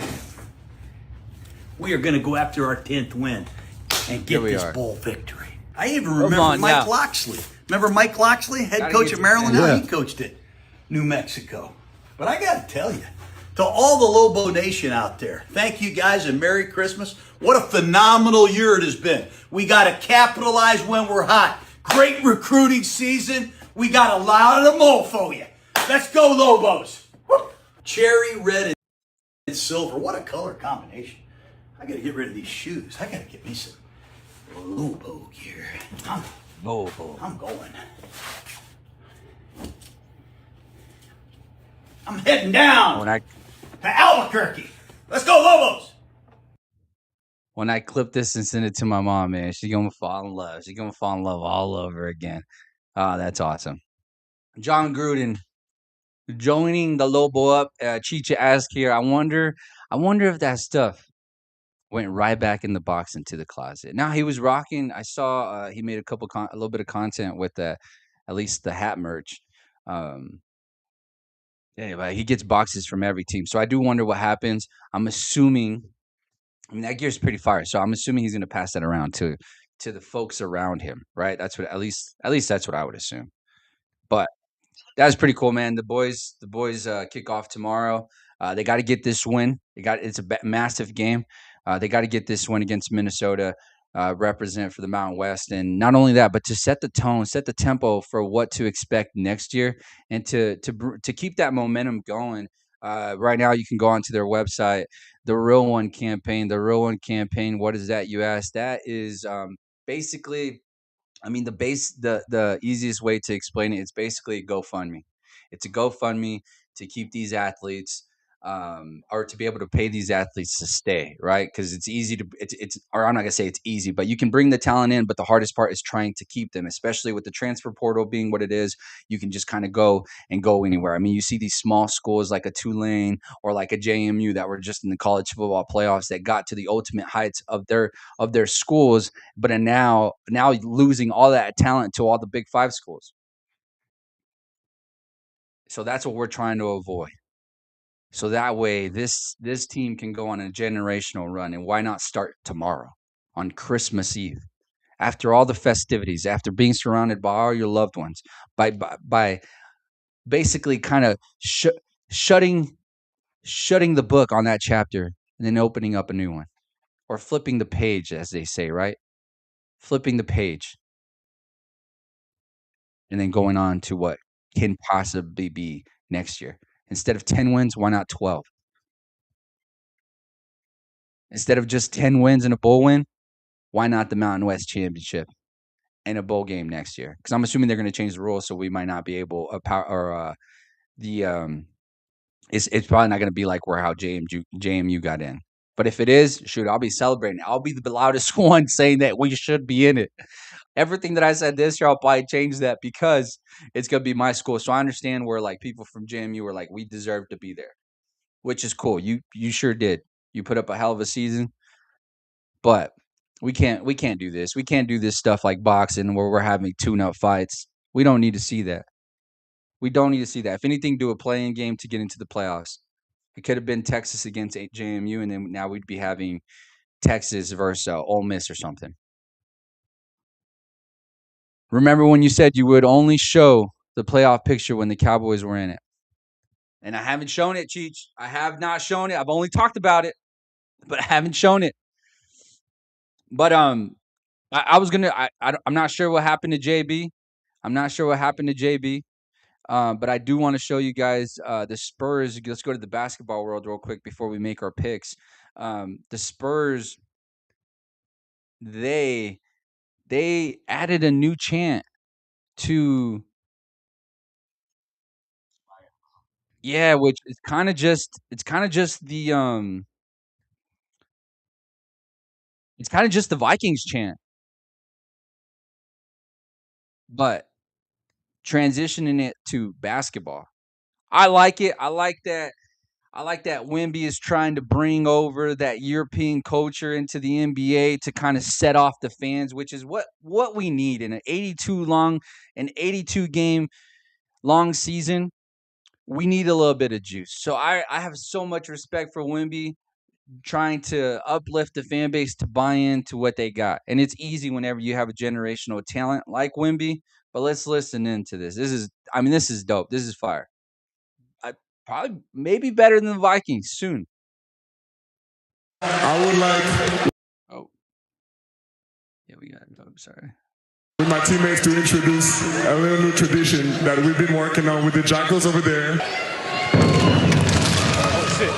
[SPEAKER 5] we are going to go after our 10th win and get
[SPEAKER 3] Here we
[SPEAKER 5] this
[SPEAKER 3] are.
[SPEAKER 5] bowl victory. I even remember
[SPEAKER 3] on
[SPEAKER 5] Mike
[SPEAKER 3] now.
[SPEAKER 5] Loxley. Remember Mike Loxley, head
[SPEAKER 3] Gotta
[SPEAKER 5] coach
[SPEAKER 3] get
[SPEAKER 5] at
[SPEAKER 3] some
[SPEAKER 5] Maryland?
[SPEAKER 3] fans.
[SPEAKER 5] How
[SPEAKER 1] Yeah.
[SPEAKER 5] he coached it? New Mexico. But I got to tell you, to all the Lobo Nation out there, thank you guys and Merry Christmas. What a phenomenal year it has been. We got to capitalize when we're hot. Great recruiting season. We got a lot of them all for you. Let's go, Lobos. Woo. Cherry red and silver. What a color combination. I got to get rid of these shoes. I got to get me some Lobo gear. I'm going. I'm heading down
[SPEAKER 3] When I
[SPEAKER 5] to Albuquerque. Let's go, Lobos.
[SPEAKER 3] when I clip this and send it to my mom, man, she's gonna fall in love. She's gonna fall in love all over again. Oh, that's awesome. John Gruden joining the Lobo up. Chicha asked here. I wonder if that stuff went right back in the box into the closet. Now he was rocking. I saw he made a little bit of content with at least the hat merch. Anyway, he gets boxes from every team, so I do wonder what happens. I'm assuming. I mean, that gear's pretty fire, so I'm assuming he's going to pass that around to the folks around him, right? That's what at least that's what I would assume. But that's pretty cool, man. The boys kick off tomorrow. They got to get this win. It's a massive game. They got to get this win against Minnesota, represent for the Mountain West, and not only that, but to set the tone, set the tempo for what to expect next year, and to keep that momentum going. Right now, you can go onto their website, the Real One campaign. The Real One campaign. What is that? You ask. That is basically. I mean, the easiest way to explain it, it's basically a GoFundMe. It's a GoFundMe to keep these athletes, or to be able to pay these athletes to stay, right? Because it's easy to, or I'm not gonna say it's easy, but you can bring the talent in, but the hardest part is trying to keep them, especially with the transfer portal being what it is. You can just kind of go anywhere. I mean, you see these small schools like a Tulane or like a JMU that were just in the college football playoffs that got to the ultimate heights of their schools, but are now losing all that talent to all the Big Five schools. So that's what we're trying to avoid. So that way, this team can go on a generational run. And why not start tomorrow on Christmas Eve, after all the festivities, after being surrounded by all your loved ones, by basically kind of shutting the book on that chapter and then opening up a new one, or flipping the page, as they say, right? Flipping the page and then going on to what can possibly be next year. Instead of 10 wins, why not 12? Instead of just 10 wins and a bowl win, why not the Mountain West Championship and a bowl game next year? Because I'm assuming they're going to change the rules, so we might not be able it's probably not going to be like how JMU got in. But if it is, shoot, I'll be celebrating. I'll be the loudest one saying that we should be in it. Everything that I said this year, I'll probably change that because it's going to be my school. So I understand where like people from JMU were like, we deserve to be there, which is cool. You sure did. You put up a hell of a season, but we can't do this. We can't do this stuff like boxing where we're having tune-up fights. We don't need to see that. We don't need to see that. If anything, do a play-in game to get into the playoffs. It could have been Texas against JMU, and then now we'd be having Texas versus Ole Miss or something. Remember when you said you would only show the playoff picture when the Cowboys were in it? And I haven't shown it, Cheech. I have not shown it. I've only talked about it, but I haven't shown it. But I'm not sure what happened to JB. But I do want to show you guys the Spurs. Let's go to the basketball world real quick before we make our picks. The Spurs, they added a new chant to, which is kind of just the Vikings chant, but transitioning it to basketball. I like it. I like that Wemby is trying to bring over that European culture into the NBA to kind of set off the fans, which is what we need in an 82 game long season. We need a little bit of juice. So I have so much respect for Wemby trying to uplift the fan base to buy into what they got. And it's easy whenever you have a generational talent like Wemby. But let's listen into this. This is dope. This is fire. Probably maybe better than the Vikings soon.
[SPEAKER 6] I would like.
[SPEAKER 3] Oh, yeah, we got it. Oh, sorry.
[SPEAKER 6] With my teammates to introduce a little new tradition that we've been working on with the Jackals over there.
[SPEAKER 1] Oh, shit.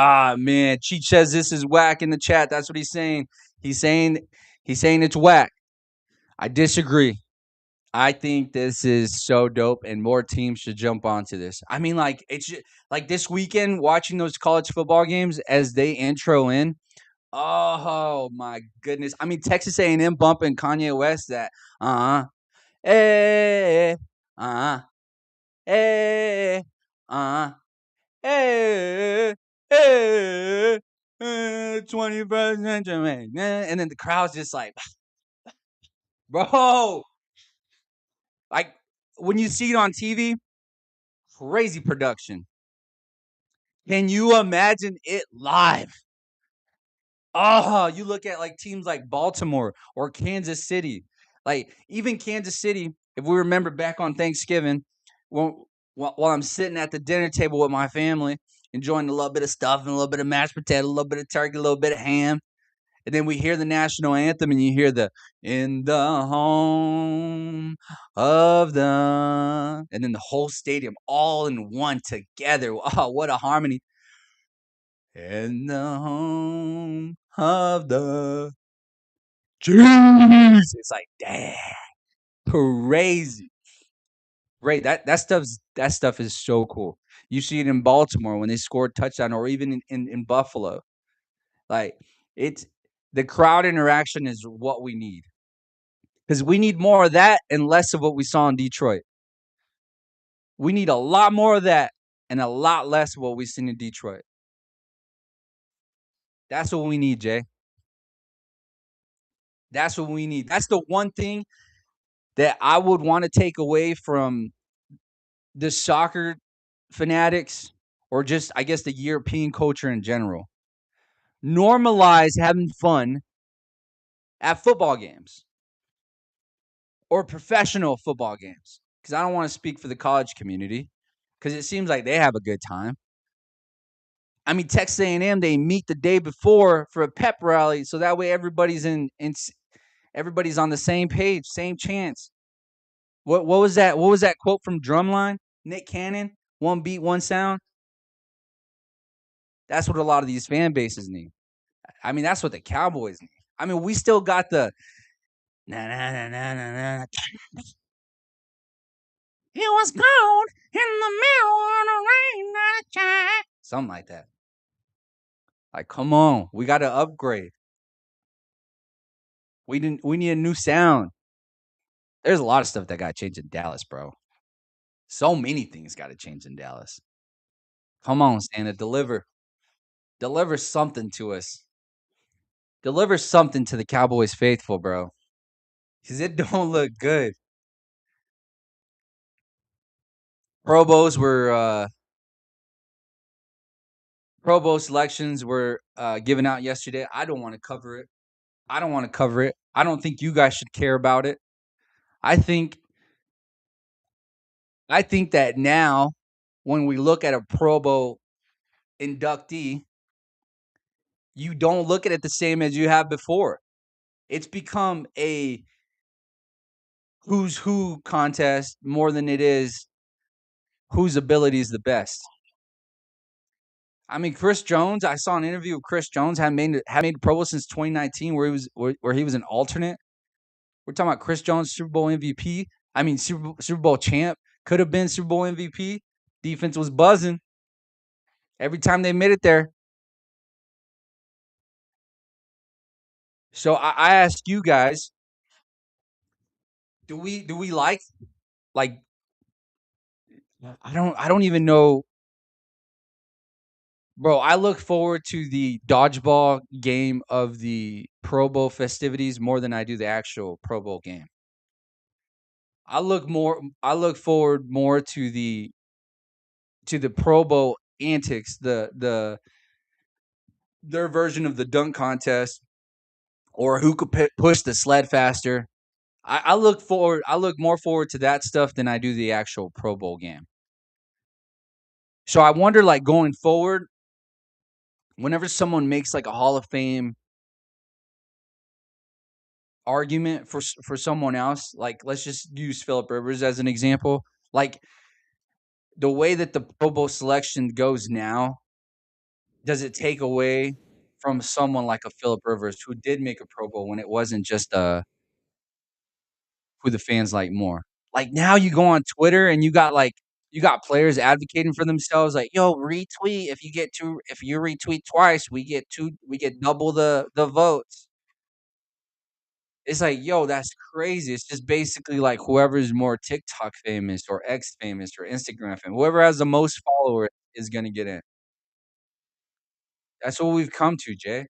[SPEAKER 3] Ah, man. Cheat says this is whack in the chat. That's what he's saying. He's saying it's whack. I disagree. I think this is so dope, and more teams should jump onto this. I mean, like like this weekend, watching those college football games as they intro in. Oh my goodness! I mean, Texas A&M bumping Kanye West. That eh uh eh uh eh eh 21st century, and then the crowd's just like, bro, like when you see it on TV. Crazy production. Can you imagine it live? Oh, you look at like teams like Baltimore or Kansas City. Like even Kansas City, if we remember back on Thanksgiving, while I'm sitting at the dinner table with my family, enjoying a little bit of stuff and a little bit of mashed potato, a little bit of turkey, a little bit of ham. And then we hear the national anthem and you hear the in the home of the, and then the whole stadium all in one together. Oh, what a harmony. In the home of the Jews. It's like, damn, crazy. Right. That stuff is so cool. You see it in Baltimore when they scored touchdown, or even in Buffalo. Like it's the crowd interaction is what we need. Because we need more of that and less of what we saw in Detroit. We need a lot more of that and a lot less of what we've seen in Detroit. That's what we need, Jay. That's what we need. That's the one thing that I would want to take away from the soccer fanatics, or just, I guess, the European culture in general. Normalize having fun at football games or professional football games. Because I don't want to speak for the college community, because it seems like they have a good time. I mean, Texas A&M, they meet the day before for a pep rally, so that way everybody's everybody's on the same page, same chance. What was that? What was that quote from Drumline? Nick Cannon, one beat, one sound. That's what a lot of these fan bases need. I mean, that's what the Cowboys need. I mean, we still got the na na na na na na. It was cold in the middle of the rain, night. Something like that. Like, come on, we got to upgrade. We need a new sound. There's a lot of stuff that got changed in Dallas, bro. So many things got to change in Dallas. Come on, Santa, deliver something to us. Deliver something to the Cowboys faithful, bro. Because it don't look good. Pro Bowl selections were given out yesterday. I don't want to cover it. I don't think you guys should care about it. I think that now, when we look at a Pro Bowl inductee, you don't look at it the same as you have before. It's become a who's who contest more than it is whose ability is the best. I mean, Chris Jones, I saw an interview with Chris Jones, had made the Pro Bowl since 2019, where he was an alternate. We're talking about Chris Jones, Super Bowl MVP. I mean, Super Bowl champ. Could have been Super Bowl MVP. Defense was buzzing every time they made it there. So I ask you guys, do we like I don't even know, bro. I look forward to the dodgeball game of the Pro Bowl festivities more than I do the actual Pro Bowl game. I look forward more to the Pro Bowl antics, their version of the dunk contest, or who could push the sled faster. I look more forward to that stuff than I do the actual Pro Bowl game. So I wonder, like, going forward, whenever someone makes like a Hall of Fame argument for someone else, like let's just use Phillip Rivers as an example. Like the way that the Pro Bowl selection goes now, does it take away from someone like a Philip Rivers who did make a Pro Bowl when it wasn't just who the fans like more? Like now you go on Twitter and you got players advocating for themselves like, "Yo, retweet if you retweet twice, we get double the votes." It's like, "Yo, that's crazy." It's just basically like whoever's more TikTok famous or X famous or Instagram famous, whoever has the most followers is gonna get in. That's what we've come to, Jay.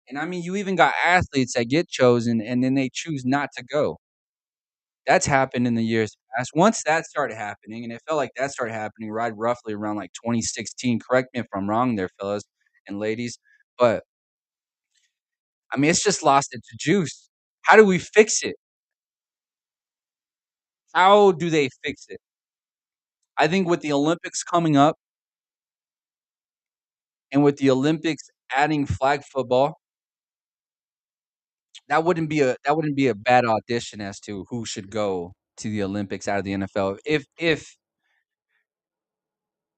[SPEAKER 3] And I mean, you even got athletes that get chosen and then they choose not to go. That's happened in the years past. Once that started happening, and it felt like that started happening right roughly around like 2016. Correct me if I'm wrong there, fellas and ladies. But I mean, it's just lost its juice. How do we fix it? How do they fix it? I think with the Olympics coming up and with the Olympics adding flag football, that wouldn't be a bad audition as to who should go to the Olympics out of the NFL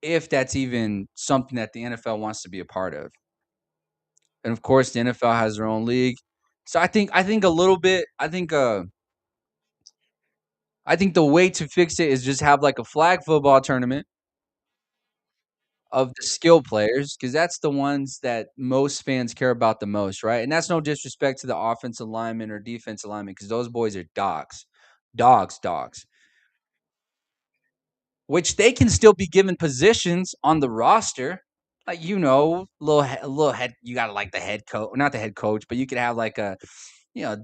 [SPEAKER 3] if that's even something that the NFL wants to be a part of. And of course, the NFL has their own league. So I think a little bit I think the way to fix it is just have like a flag football tournament of the skill players because that's the ones that most fans care about the most, right? And that's no disrespect to the offensive lineman or defensive lineman because those boys are dogs. Dogs. Which they can still be given positions on the roster. Like, little head you got like the head coach, not the head coach, but you could have like you know,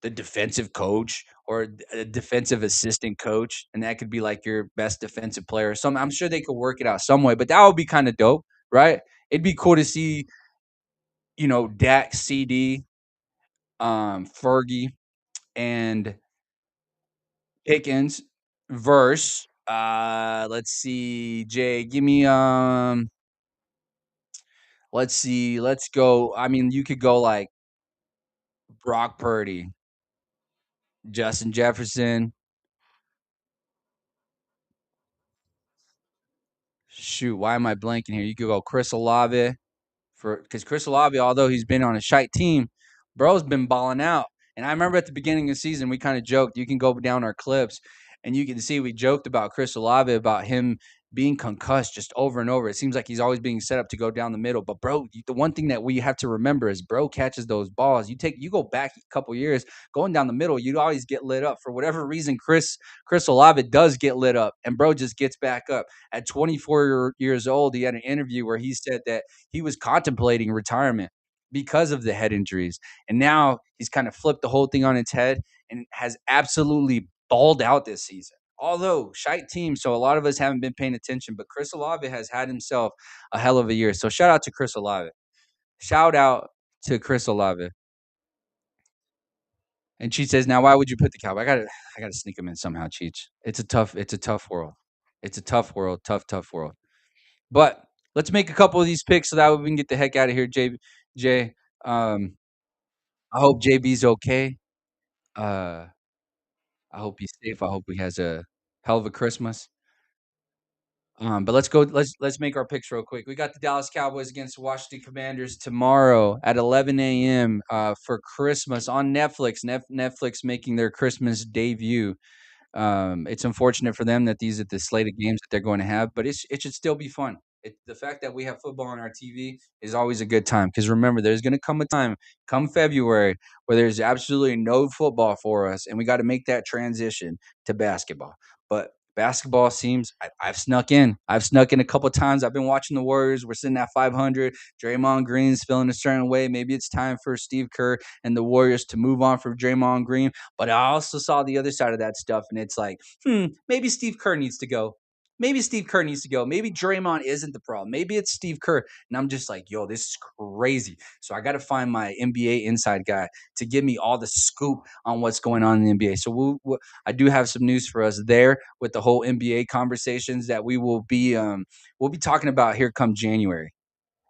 [SPEAKER 3] the defensive coach or a defensive assistant coach, and that could be like your best defensive player. Some I'm sure they could work it out some way, but that would be kind of dope, right? It'd be cool to see, Dak, CD, Fergie, and Pickens verse. Let's see, Jay, give me let's see, let's go. I mean, you could go like Brock Purdy, Justin Jefferson. Shoot, why am I blanking here? You could go Chris Olave. Because Chris Olave, although he's been on a shite team, bro's been balling out. And I remember at the beginning of the season, we kind of joked. You can go down our clips, and you can see we joked about Chris Olave about him being concussed just over and over. It seems like he's always being set up to go down the middle. But bro, the one thing that we have to remember is bro catches those balls. You go back a couple years going down the middle, you always get lit up for whatever reason. Chris Olave does get lit up, and bro just gets back up. At 24 years old, he had an interview where he said that he was contemplating retirement because of the head injuries. And now he's kind of flipped the whole thing on its head and has absolutely balled out this season. Although shite team, so a lot of us haven't been paying attention, but Chris Olave has had himself a hell of a year. So shout out to Chris Olave. Shout out to Chris Olave. And Cheat says, now why would you put the Cowboy? I gotta sneak him in somehow, Cheat. It's a tough world. It's a tough world, tough world. But let's make a couple of these picks so that way we can get the heck out of here, Jay. Um, I hope JB's okay. Uh, I hope he's safe. I hope he has a hell of a Christmas. But let's go. Let's make our picks real quick. We got the Dallas Cowboys against the Washington Commanders tomorrow at 11 a.m. For Christmas on Netflix. Netflix making their Christmas debut. It's unfortunate for them that these are the slate of games that they're going to have, but it should still be fun. The fact that we have football on our TV is always a good time because remember, there's going to come a time, come February, where there's absolutely no football for us, and we got to make that transition to basketball. But basketball seems I've snuck in. I've snuck in a couple times. I've been watching the Warriors. We're sitting at 500. Draymond Green's feeling a certain way. Maybe it's time for Steve Kerr and the Warriors to move on from Draymond Green. But I also saw the other side of that stuff, and it's like, maybe Steve Kerr needs to go. Maybe Steve Kerr needs to go. Maybe Draymond isn't the problem. Maybe it's Steve Kerr. And I'm just like, yo, this is crazy. So I got to find my NBA inside guy to give me all the scoop on what's going on in the NBA. So I do have some news for us there with the whole NBA conversations that we'll be talking about here come January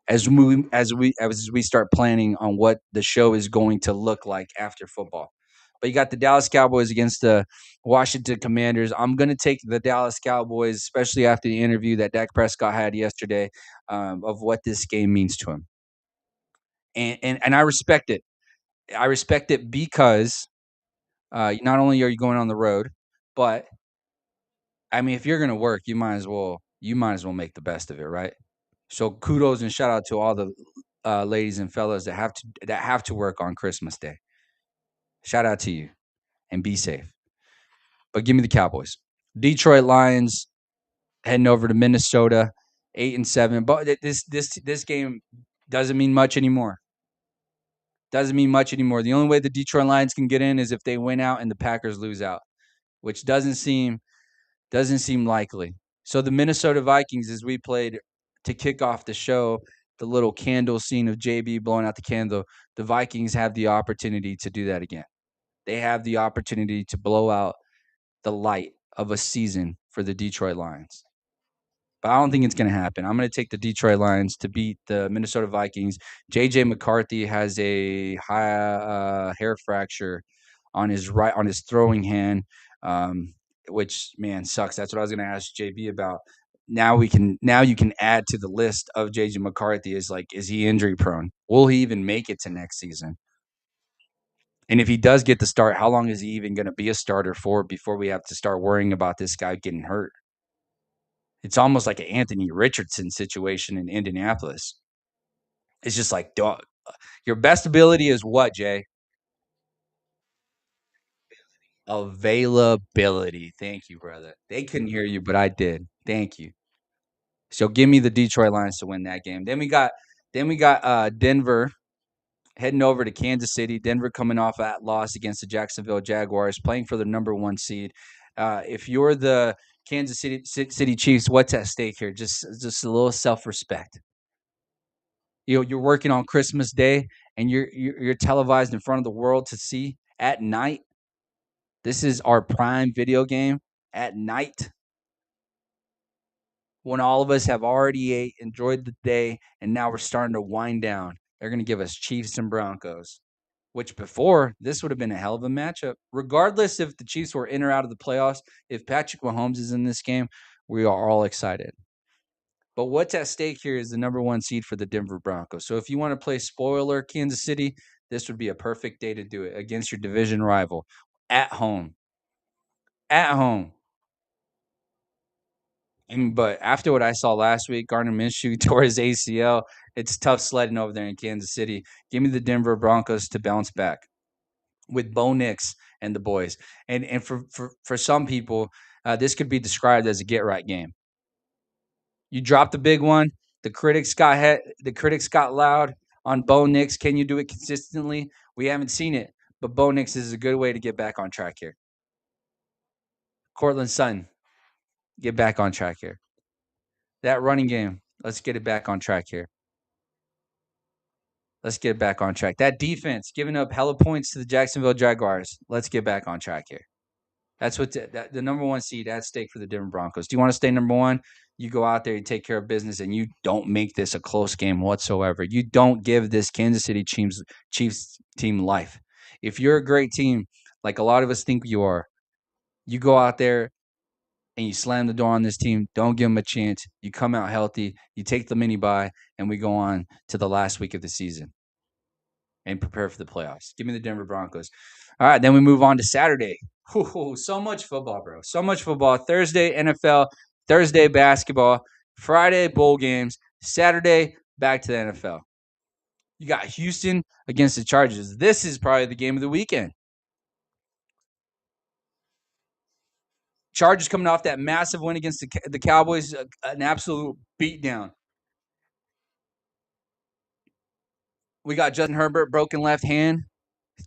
[SPEAKER 3] as we start planning on what the show is going to look like after football. But you got the Dallas Cowboys against the Washington Commanders. I'm going to take the Dallas Cowboys, especially after the interview that Dak Prescott had yesterday, of what this game means to him. And I respect it. I respect it because not only are you going on the road, but I mean, if you're gonna work, you might as well make the best of it, right? So kudos and shout out to all the ladies and fellas that have to work on Christmas Day. Shout out to you and be safe. But give me the Cowboys. Detroit Lions heading over to Minnesota, 8-7. But this game doesn't mean much anymore. Doesn't mean much anymore. The only way the Detroit Lions can get in is if they win out and the Packers lose out, which doesn't seem likely. So the Minnesota Vikings, as we played to kick off the show, the little candle scene of JB blowing out the candle, the Vikings have the opportunity to do that again. They have the opportunity to blow out the light of a season for the Detroit Lions. But I don't think it's going to happen. I'm going to take the Detroit Lions to beat the Minnesota Vikings. J.J. McCarthy has a high hair fracture on his throwing hand, which, man, sucks. That's what I was going to ask JB about. Now you can add to the list of J.J. McCarthy is he injury prone? Will he even make it to next season? And if he does get the start, how long is he even going to be a starter for before we have to start worrying about this guy getting hurt? It's almost like an Anthony Richardson situation in Indianapolis. It's just like, dog, your best ability is what, Jay? Availability. Thank you, brother. They couldn't hear you, but I did. Thank you. So give me the Detroit Lions to win that game. Then we got Denver heading over to Kansas City. Denver coming off that loss against the Jacksonville Jaguars, playing for the number 1 seed. If you're the Kansas City Chiefs, what's at stake here? Just a little self-respect. You're working on Christmas Day and you're televised in front of the world to see at night. This is our prime video game at night when all of us have already enjoyed the day, and now we're starting to wind down. They're going to give us Chiefs and Broncos, which before this would have been a hell of a matchup. Regardless if the Chiefs were in or out of the playoffs, if Patrick Mahomes is in this game, we are all excited. But what's at stake here is the number 1 seed for the Denver Broncos. So if you want to play spoiler Kansas City, this would be a perfect day to do it against your division rival at home. At home. But after what I saw last week, Gardner Minshew tore his ACL. It's tough sledding over there in Kansas City. Give me the Denver Broncos to bounce back with Bo Nix and the boys. And for some people, this could be described as a get-right game. You dropped the big one. The critics got loud on Bo Nix. Can you do it consistently? We haven't seen it, but Bo Nix is a good way to get back on track here. Cortland Sutton, get back on track here. That running game, let's get it back on track here. Let's get back on track. That defense, giving up hella points to the Jacksonville Jaguars. Let's get back on track here. That's what the number 1 seed at stake for the Denver Broncos. Do you want to stay number 1? You go out there, you take care of business, and you don't make this a close game whatsoever. You don't give this Kansas City Chiefs team life. If you're a great team, like a lot of us think you are, you go out there and you slam the door on this team. Don't give them a chance. You come out healthy. You take the mini-bye, and we go on to the last week of the season and prepare for the playoffs. Give me the Denver Broncos. All right, then we move on to Saturday. Ooh, so much football, bro. So much football. Thursday, NFL. Thursday, basketball. Friday, bowl games. Saturday, back to the NFL. You got Houston against the Chargers. This is probably the game of the weekend. Chargers coming off that massive win against the Cowboys, an absolute beatdown. We got Justin Herbert, broken left hand,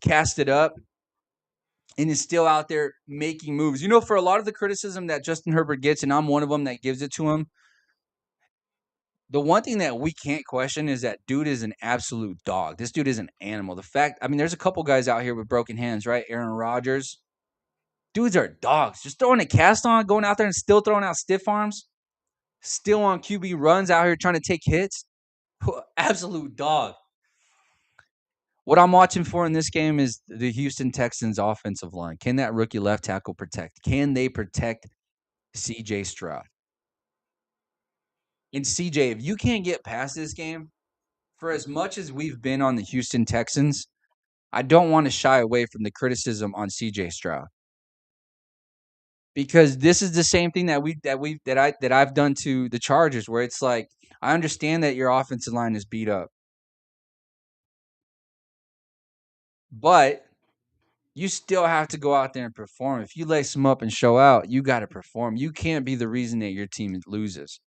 [SPEAKER 3] cast it up, and is still out there making moves. You know, for a lot of the criticism that Justin Herbert gets, and I'm one of them that gives it to him, the one thing that we can't question is that dude is an absolute dog. This dude is an animal. There's a couple guys out here with broken hands, right? Aaron Rodgers. Dudes are dogs. Just throwing a cast on, going out there and still throwing out stiff arms. Still on QB runs out here trying to take hits. Absolute dog. What I'm watching for in this game is the Houston Texans offensive line. Can that rookie left tackle protect? Can they protect C.J. Stroud? And C.J., if you can't get past this game, for as much as we've been on the Houston Texans, I don't want to shy away from the criticism on CJ Stroud. Because this is the same thing that I've done to the Chargers, where it's like, I understand that your offensive line is beat up, but you still have to go out there and perform. If you lace them up and show out, you got to perform. You can't be the reason that your team loses.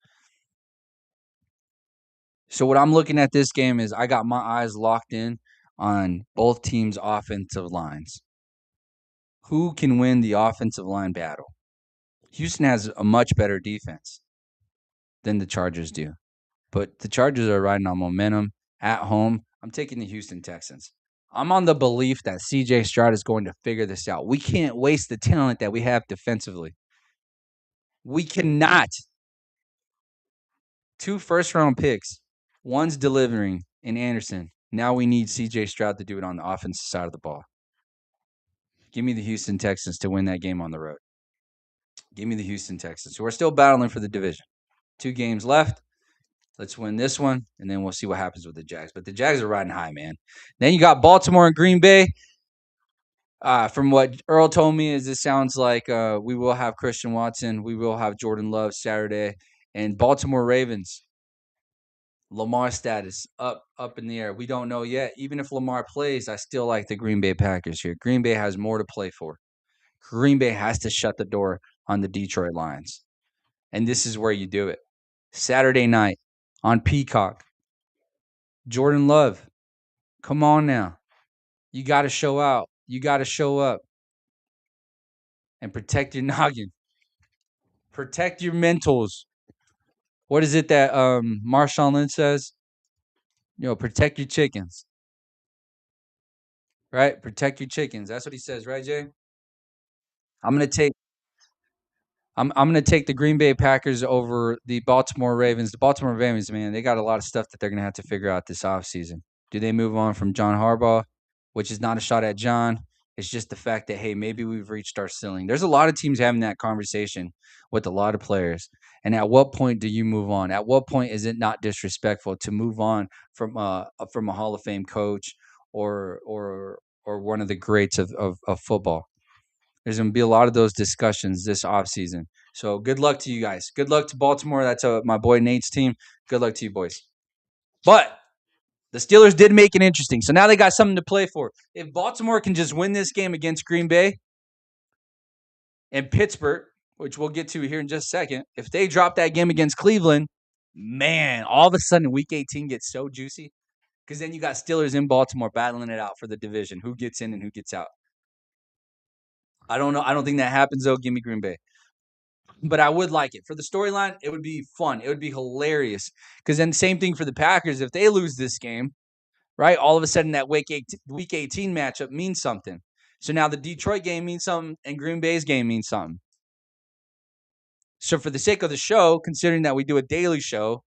[SPEAKER 3] So what I'm looking at this game is I got my eyes locked in on both teams' offensive lines. Who can win the offensive line battle? Houston has a much better defense than the Chargers do. But the Chargers are riding on momentum at home. I'm taking the Houston Texans. I'm on the belief that CJ Stroud is going to figure this out. We can't waste the talent that we have defensively. We cannot. 2 first-round picks. One's delivering in Anderson. Now we need CJ Stroud to do it on the offensive side of the ball. Give me the Houston Texans to win that game on the road. Give me the Houston Texans, who are still battling for the division. 2 games left. Let's win this one, and then we'll see what happens with the Jags. But the Jags are riding high, man. Then you got Baltimore and Green Bay. From what Earl told me, is it sounds like we will have Christian Watson. We will have Jordan Love Saturday. And Baltimore Ravens, Lamar status up in the air. We don't know yet. Even if Lamar plays, I still like the Green Bay Packers here. Green Bay has more to play for. Green Bay has to shut the door on the Detroit Lions. And this is where you do it. Saturday night on Peacock. Jordan Love, come on now. You got to show out. You got to show up. And protect your noggin. Protect your mentals. What is it that Marshawn Lynch says? Protect your chickens. Right? Protect your chickens. That's what he says, right, Jay? I'm going to take the Green Bay Packers over the Baltimore Ravens. The Baltimore Ravens, man, they got a lot of stuff that they're going to have to figure out this offseason. Do they move on from John Harbaugh, which is not a shot at John? It's just the fact that, hey, maybe we've reached our ceiling. There's a lot of teams having that conversation with a lot of players. And at what point do you move on? At what point is it not disrespectful to move on from a Hall of Fame coach or one of the greats of football? There's going to be a lot of those discussions this offseason. So good luck to you guys. Good luck to Baltimore. That's my boy Nate's team. Good luck to you boys. But the Steelers did make it interesting. So now they got something to play for. If Baltimore can just win this game against Green Bay and Pittsburgh, which we'll get to here in just a second, if they drop that game against Cleveland, man, all of a sudden Week 18 gets so juicy because then you got Steelers in Baltimore battling it out for the division. Who gets in and who gets out? I don't know. I don't think that happens, though. Give me Green Bay. But I would like it. For the storyline, it would be fun. It would be hilarious. Because then same thing for the Packers. If they lose this game, right, all of a sudden that Week 18 matchup means something. So now the Detroit game means something and Green Bay's game means something. So for the sake of the show, considering that we do a daily show,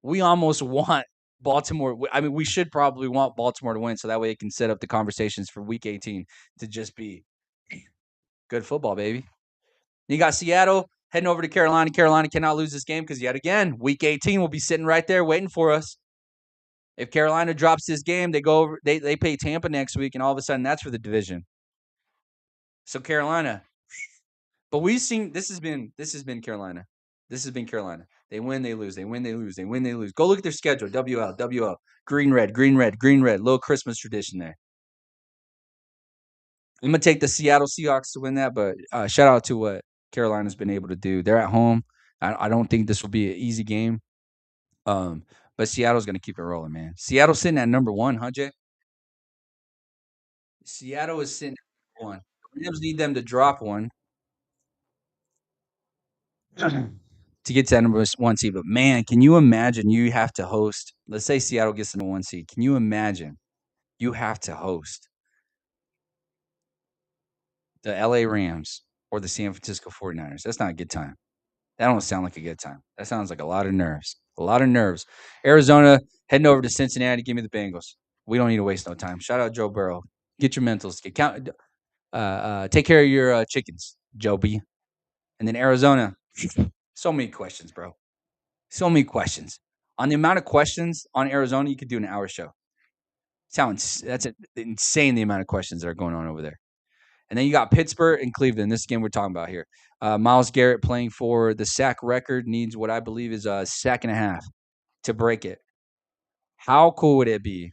[SPEAKER 3] we almost want Baltimore. I mean, we should probably want Baltimore to win so that way it can set up the conversations for Week 18 to just be good football, baby. You got Seattle heading over to Carolina. Carolina cannot lose this game because yet again, Week 18 will be sitting right there waiting for us. If Carolina drops this game, they go over. They play Tampa next week, and all of a sudden, that's for the division. So Carolina, but we've seen this has been Carolina. This has been Carolina. They win, they lose. They win, they lose. They win, they lose. Go look at their schedule. WL, green, red, green, red, green, red. Little Christmas tradition there. I'm gonna take the Seattle Seahawks to win that, but shout out to what Carolina's been able to do. They're at home. I don't think this will be an easy game. But Seattle's going to keep it rolling, man. Seattle's sitting at number 1, huh, Jay? Seattle is sitting at number 1. The Rams need them to drop one to get to that number 1 seed. But, man, can you imagine you have to host – let's say Seattle gets the number 1 seed. Can you imagine you have to host the L.A. Rams or the San Francisco 49ers? That's not a good time. That don't sound like a good time. That sounds like a lot of nerves. A lot of nerves. Arizona heading over to Cincinnati. Give me the Bengals. We don't need to waste no time. Shout out Joe Burrow. Get your mentals. Take care of your chickens, Joe B. And then Arizona. So many questions, bro. So many questions. On the amount of questions on Arizona, you could do an hour show. That's insane, the amount of questions that are going on over there. And then you got Pittsburgh and Cleveland. This game we're talking about here. Myles Garrett playing for the sack record needs what I believe is a sack and a half to break it. How cool would it be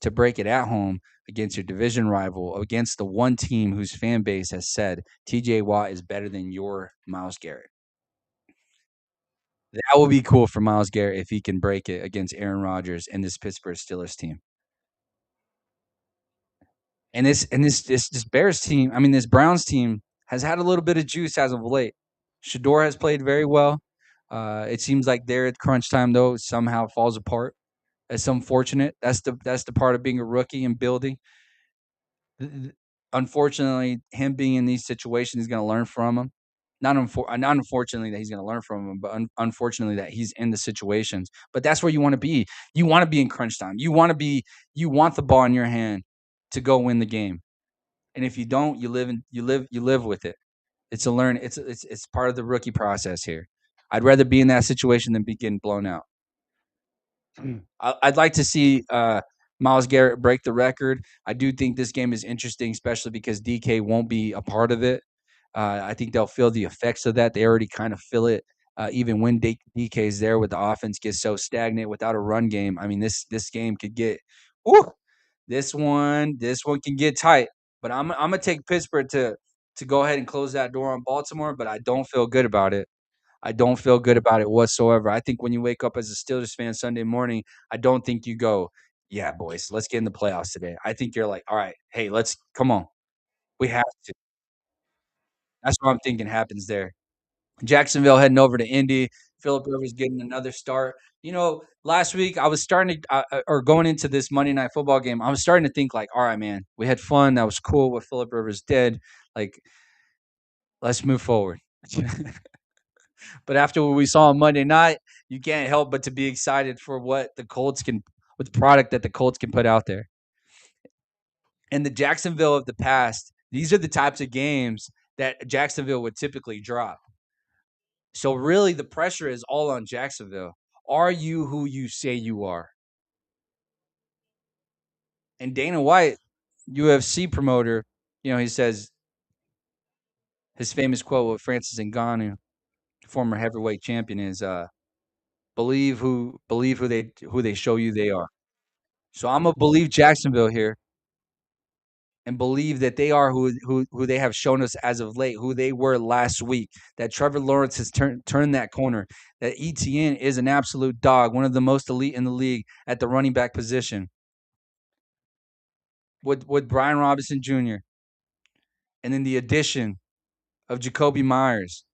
[SPEAKER 3] to break it at home against your division rival, against the one team whose fan base has said TJ Watt is better than your Myles Garrett? That would be cool for Myles Garrett if he can break it against Aaron Rodgers and this Pittsburgh Steelers team. And this Bears team, I mean, this Browns team has had a little bit of juice as of late. Shador has played very well. It seems like they're at crunch time, though, somehow falls apart. That's unfortunate. That's the part of being a rookie and building. Unfortunately, him being in these situations, he's going to learn from them. Not unfortunately that he's going to learn from him, but unfortunately that he's in the situations. But that's where you want to be. You want to be in crunch time. You want the ball in your hand to go win the game. And if you don't, you live with it. It's it's part of the rookie process here. I'd rather be in that situation than be getting blown out. I'd like to see Myles Garrett break the record. I do think this game is interesting, especially because DK won't be a part of it. I think they'll feel the effects of that. They already kind of feel it, even when DK is there. With the offense gets so stagnant without a run game. I mean, this game could get, whoo, this one can get tight. But I'm gonna take Pittsburgh to go ahead and close that door on Baltimore. But I don't feel good about it. I don't feel good about it whatsoever. I think when you wake up as a Steelers fan Sunday morning, I don't think you go, yeah, boys, let's get in the playoffs today. I think you're like, all right, hey, come on. We have to. That's what I'm thinking happens there. Jacksonville heading over to Indy. Philip Rivers getting another start. Last week I was starting to, or going into this Monday Night Football game, I was starting to think like, all right, man, we had fun. That was cool what Philip Rivers did. Like, let's move forward. But after what we saw on Monday night, you can't help but to be excited for with the product that the Colts can put out there. And the Jacksonville of the past, these are the types of games that Jacksonville would typically drop. So really the pressure is all on Jacksonville. Are you who you say you are? And Dana White, UFC promoter, he says his famous quote with Francis Ngannou, former heavyweight champion, is believe who they show you they are. So I'm gonna believe Jacksonville here and believe that they are who they have shown us as of late, who they were last week. That Trevor Lawrence has turned that corner. That ETN is an absolute dog, one of the most elite in the league at the running back position. With Brian Robinson Jr. and then the addition of Jacoby Myers,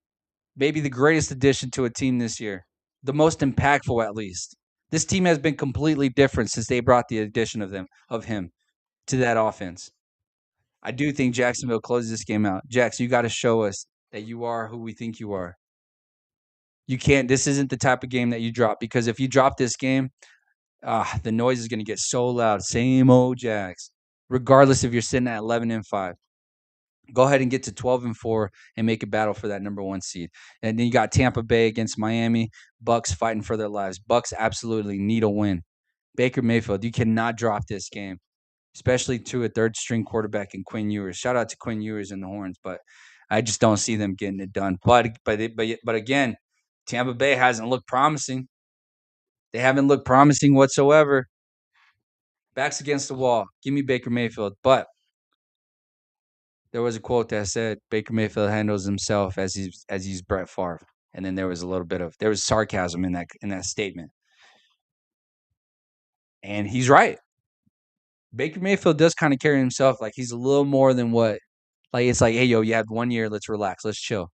[SPEAKER 3] maybe the greatest addition to a team this year, the most impactful at least. This team has been completely different since they brought the addition of him to that offense. I do think Jacksonville closes this game out. Jax, you got to show us that you are who we think you are. You can't. This isn't the type of game that you drop, because if you drop this game, the noise is going to get so loud. Same old Jags, regardless if you're sitting at 11-5. Go ahead and get to 12-4 and make a battle for that number 1 seed. And then you got Tampa Bay against Miami. Bucks fighting for their lives. Bucks absolutely need a win. Baker Mayfield, you cannot drop this game, especially to a third-string quarterback in Quinn Ewers. Shout out to Quinn Ewers and the Horns, but I just don't see them getting it done. But again, Tampa Bay hasn't looked promising. They haven't looked promising whatsoever. Backs against the wall. Give me Baker Mayfield. But there was a quote that said Baker Mayfield handles himself as he's Brett Favre, and then there was sarcasm in that statement, and he's right. Baker Mayfield does kind of carry himself like he's a little more than what. Like, it's like, hey, yo, you had 1 year. Let's relax. Let's chill.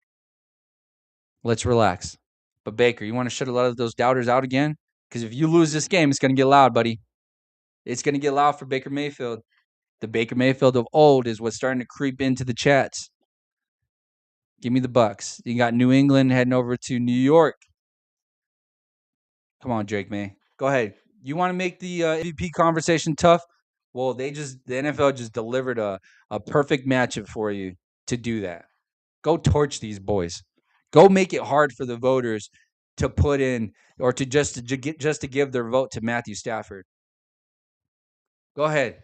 [SPEAKER 3] Let's relax. But Baker, you want to shut a lot of those doubters out again? Because if you lose this game, it's going to get loud, buddy. It's going to get loud for Baker Mayfield. The Baker Mayfield of old is what's starting to creep into the chats. Give me the Bucks. You got New England heading over to New York. Come on, Drake May. Go ahead. You want to make the MVP conversation tough? Well, the NFL just delivered a perfect matchup for you to do that. Go torch these boys. Go make it hard for the voters to put in or to give their vote to Matthew Stafford. Go ahead.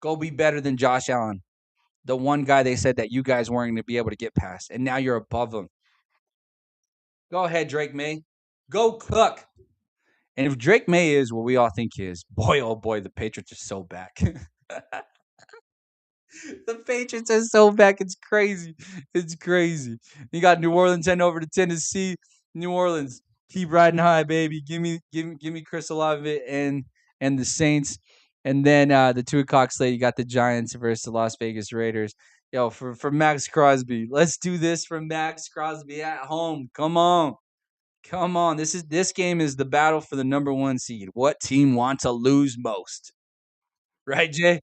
[SPEAKER 3] Go be better than Josh Allen, the one guy they said that you guys weren't going to be able to get past, and now you're above him. Go ahead, Drake May. Go cook. And if Drake May is what we all think he is, boy, oh boy, the Patriots are so back. The Patriots are so back. It's crazy. It's crazy. You got New Orleans heading over to Tennessee. New Orleans, keep riding high, baby. Give me Chris Olave and the Saints. And then the 2:00 slate, you got the Giants versus the Las Vegas Raiders. Yo, for Max Crosby, let's do this for Max Crosby at home. Come on. Come on. This game is the battle for the number 1 seed. What team wants to lose most? Right, Jay?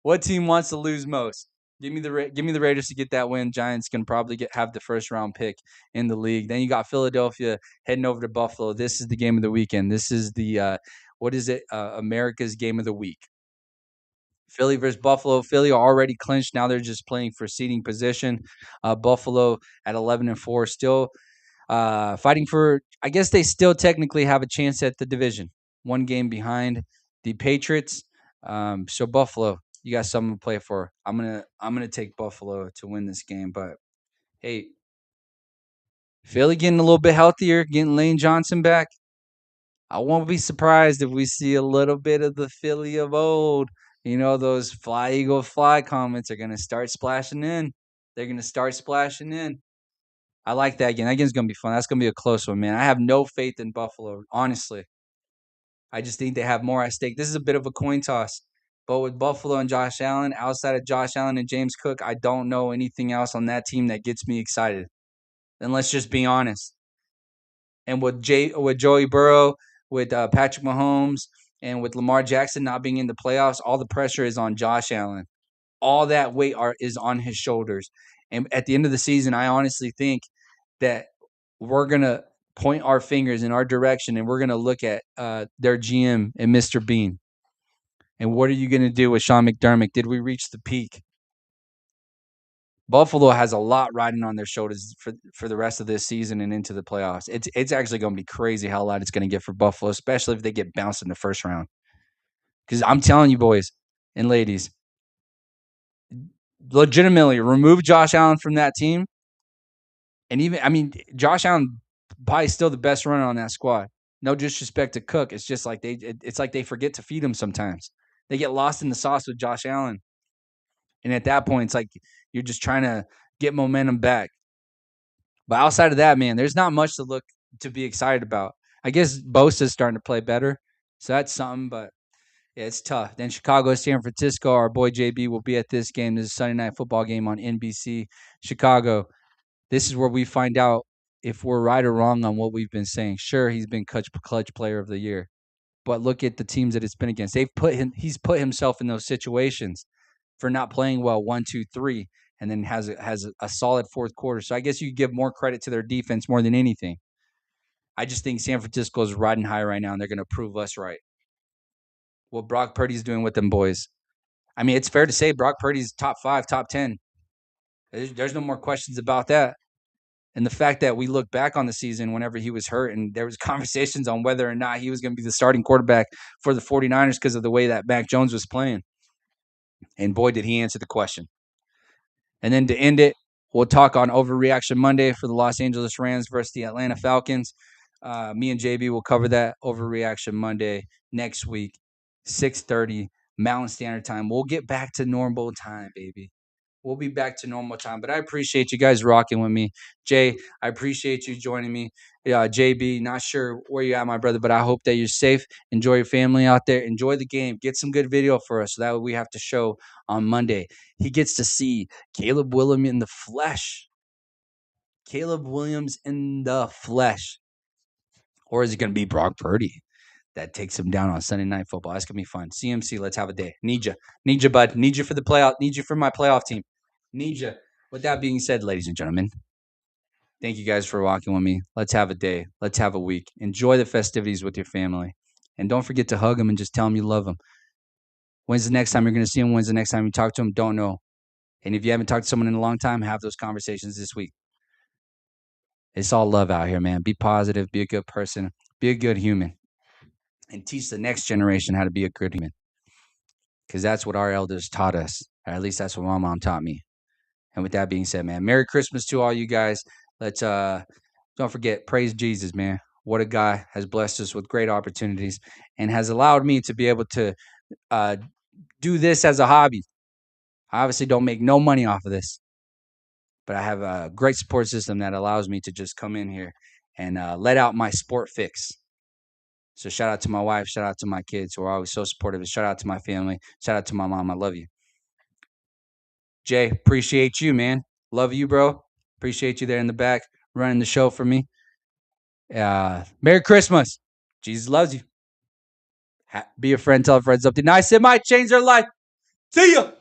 [SPEAKER 3] What team wants to lose most? Give me the Raiders to get that win. Giants can probably have the first round pick in the league. Then you got Philadelphia heading over to Buffalo. This is the game of the weekend. This is the what is it? America's game of the week. Philly versus Buffalo. Philly are already clinched. Now they're just playing for seeding position. Buffalo at 11-4, still fighting for. I guess they still technically have a chance at the division. 1 game behind the Patriots. So Buffalo, you got something to play for. I'm gonna take Buffalo to win this game. But hey, Philly getting a little bit healthier, getting Lane Johnson back. I won't be surprised if we see a little bit of the Philly of old. Those fly eagle fly comments are gonna start splashing in. They're gonna start splashing in. I like that game. That game's gonna be fun. That's gonna be a close one, man. I have no faith in Buffalo, honestly. I just think they have more at stake. This is a bit of a coin toss. But with Buffalo and Josh Allen, outside of Josh Allen and James Cook, I don't know anything else on that team that gets me excited. And let's just be honest. And with Joey Burrow, with Patrick Mahomes, and with Lamar Jackson not being in the playoffs, all the pressure is on Josh Allen. All that weight is on his shoulders. And at the end of the season, I honestly think that we're going to point our fingers in our direction and we're going to look at their GM and Mr. Bean. And what are you going to do with Sean McDermott? Did we reach the peak? Buffalo has a lot riding on their shoulders for the rest of this season and into the playoffs. It's actually going to be crazy how loud it's going to get for Buffalo, especially if they get bounced in the first round. Because I'm telling you, boys and ladies, legitimately remove Josh Allen from that team. And Josh Allen probably still the best runner on that squad. No disrespect to Cook. It's just like they forget to feed him sometimes. They get lost in the sauce with Josh Allen. And at that point, it's like you're just trying to get momentum back. But outside of that, man, there's not much to be excited about. I guess Bosa's starting to play better. So that's something, but yeah, it's tough. Then Chicago, San Francisco, our boy JB will be at this game. This is a Sunday night football game on NBC. Chicago, this is where we find out if we're right or wrong on what we've been saying. Sure, he's been clutch player of the year. But look at the teams that it's been against. He's put himself in those situations for not playing well 1, 2, 3, and then has a solid fourth quarter. So I guess you give more credit to their defense more than anything. I just think San Francisco is riding high right now, and they're going to prove us right. What Brock Purdy's doing with them boys. I mean, it's fair to say Brock Purdy's top 5, top 10. There's no more questions about that. And the fact that we look back on the season whenever he was hurt and there was conversations on whether or not he was going to be the starting quarterback for the 49ers because of the way that Mac Jones was playing. And boy, did he answer the question. And then to end it, we'll talk on Overreaction Monday for the Los Angeles Rams versus the Atlanta Falcons. Me and JB will cover that Overreaction Monday next week, 6:30 Mountain Standard Time. We'll get back to normal time, baby. We'll be back to normal time. But I appreciate you guys rocking with me. Jay, I appreciate you joining me. JB, not sure where you're at, my brother, but I hope that you're safe. Enjoy your family out there. Enjoy the game. Get some good video for us so that way we have to show on Monday. He gets to see Caleb Williams in the flesh. Caleb Williams in the flesh. Or is it going to be Brock Purdy that takes him down on Sunday Night Football? That's going to be fun. CMC, let's have a day. Need you. Need you, bud. Need you for the playoff. Need you for my playoff team. Need you. With that being said, ladies and gentlemen, thank you guys for walking with me. Let's have a day. Let's have a week. Enjoy the festivities with your family. And don't forget to hug them and just tell them you love them. When's the next time you're going to see them? When's the next time you talk to them? Don't know. And if you haven't talked to someone in a long time, have those conversations this week. It's all love out here, man. Be positive, be a good person, be a good human, and teach the next generation how to be a good human. Because that's what our elders taught us. Or at least that's what my mom taught me. And with that being said, man, Merry Christmas to all you guys. Let's don't forget, praise Jesus, man. What a guy has blessed us with great opportunities and has allowed me to be able to do this as a hobby. I obviously don't make no money off of this, but I have a great support system that allows me to just come in here and let out my sport fix. So shout out to my wife, shout out to my kids who are always so supportive, and shout out to my family, shout out to my mom. I love you. Jay, appreciate you, man. Love you, bro. Appreciate you there in the back running the show for me. Merry Christmas. Jesus loves you. Be a friend, tell a friend something nice. It might change their life. See ya.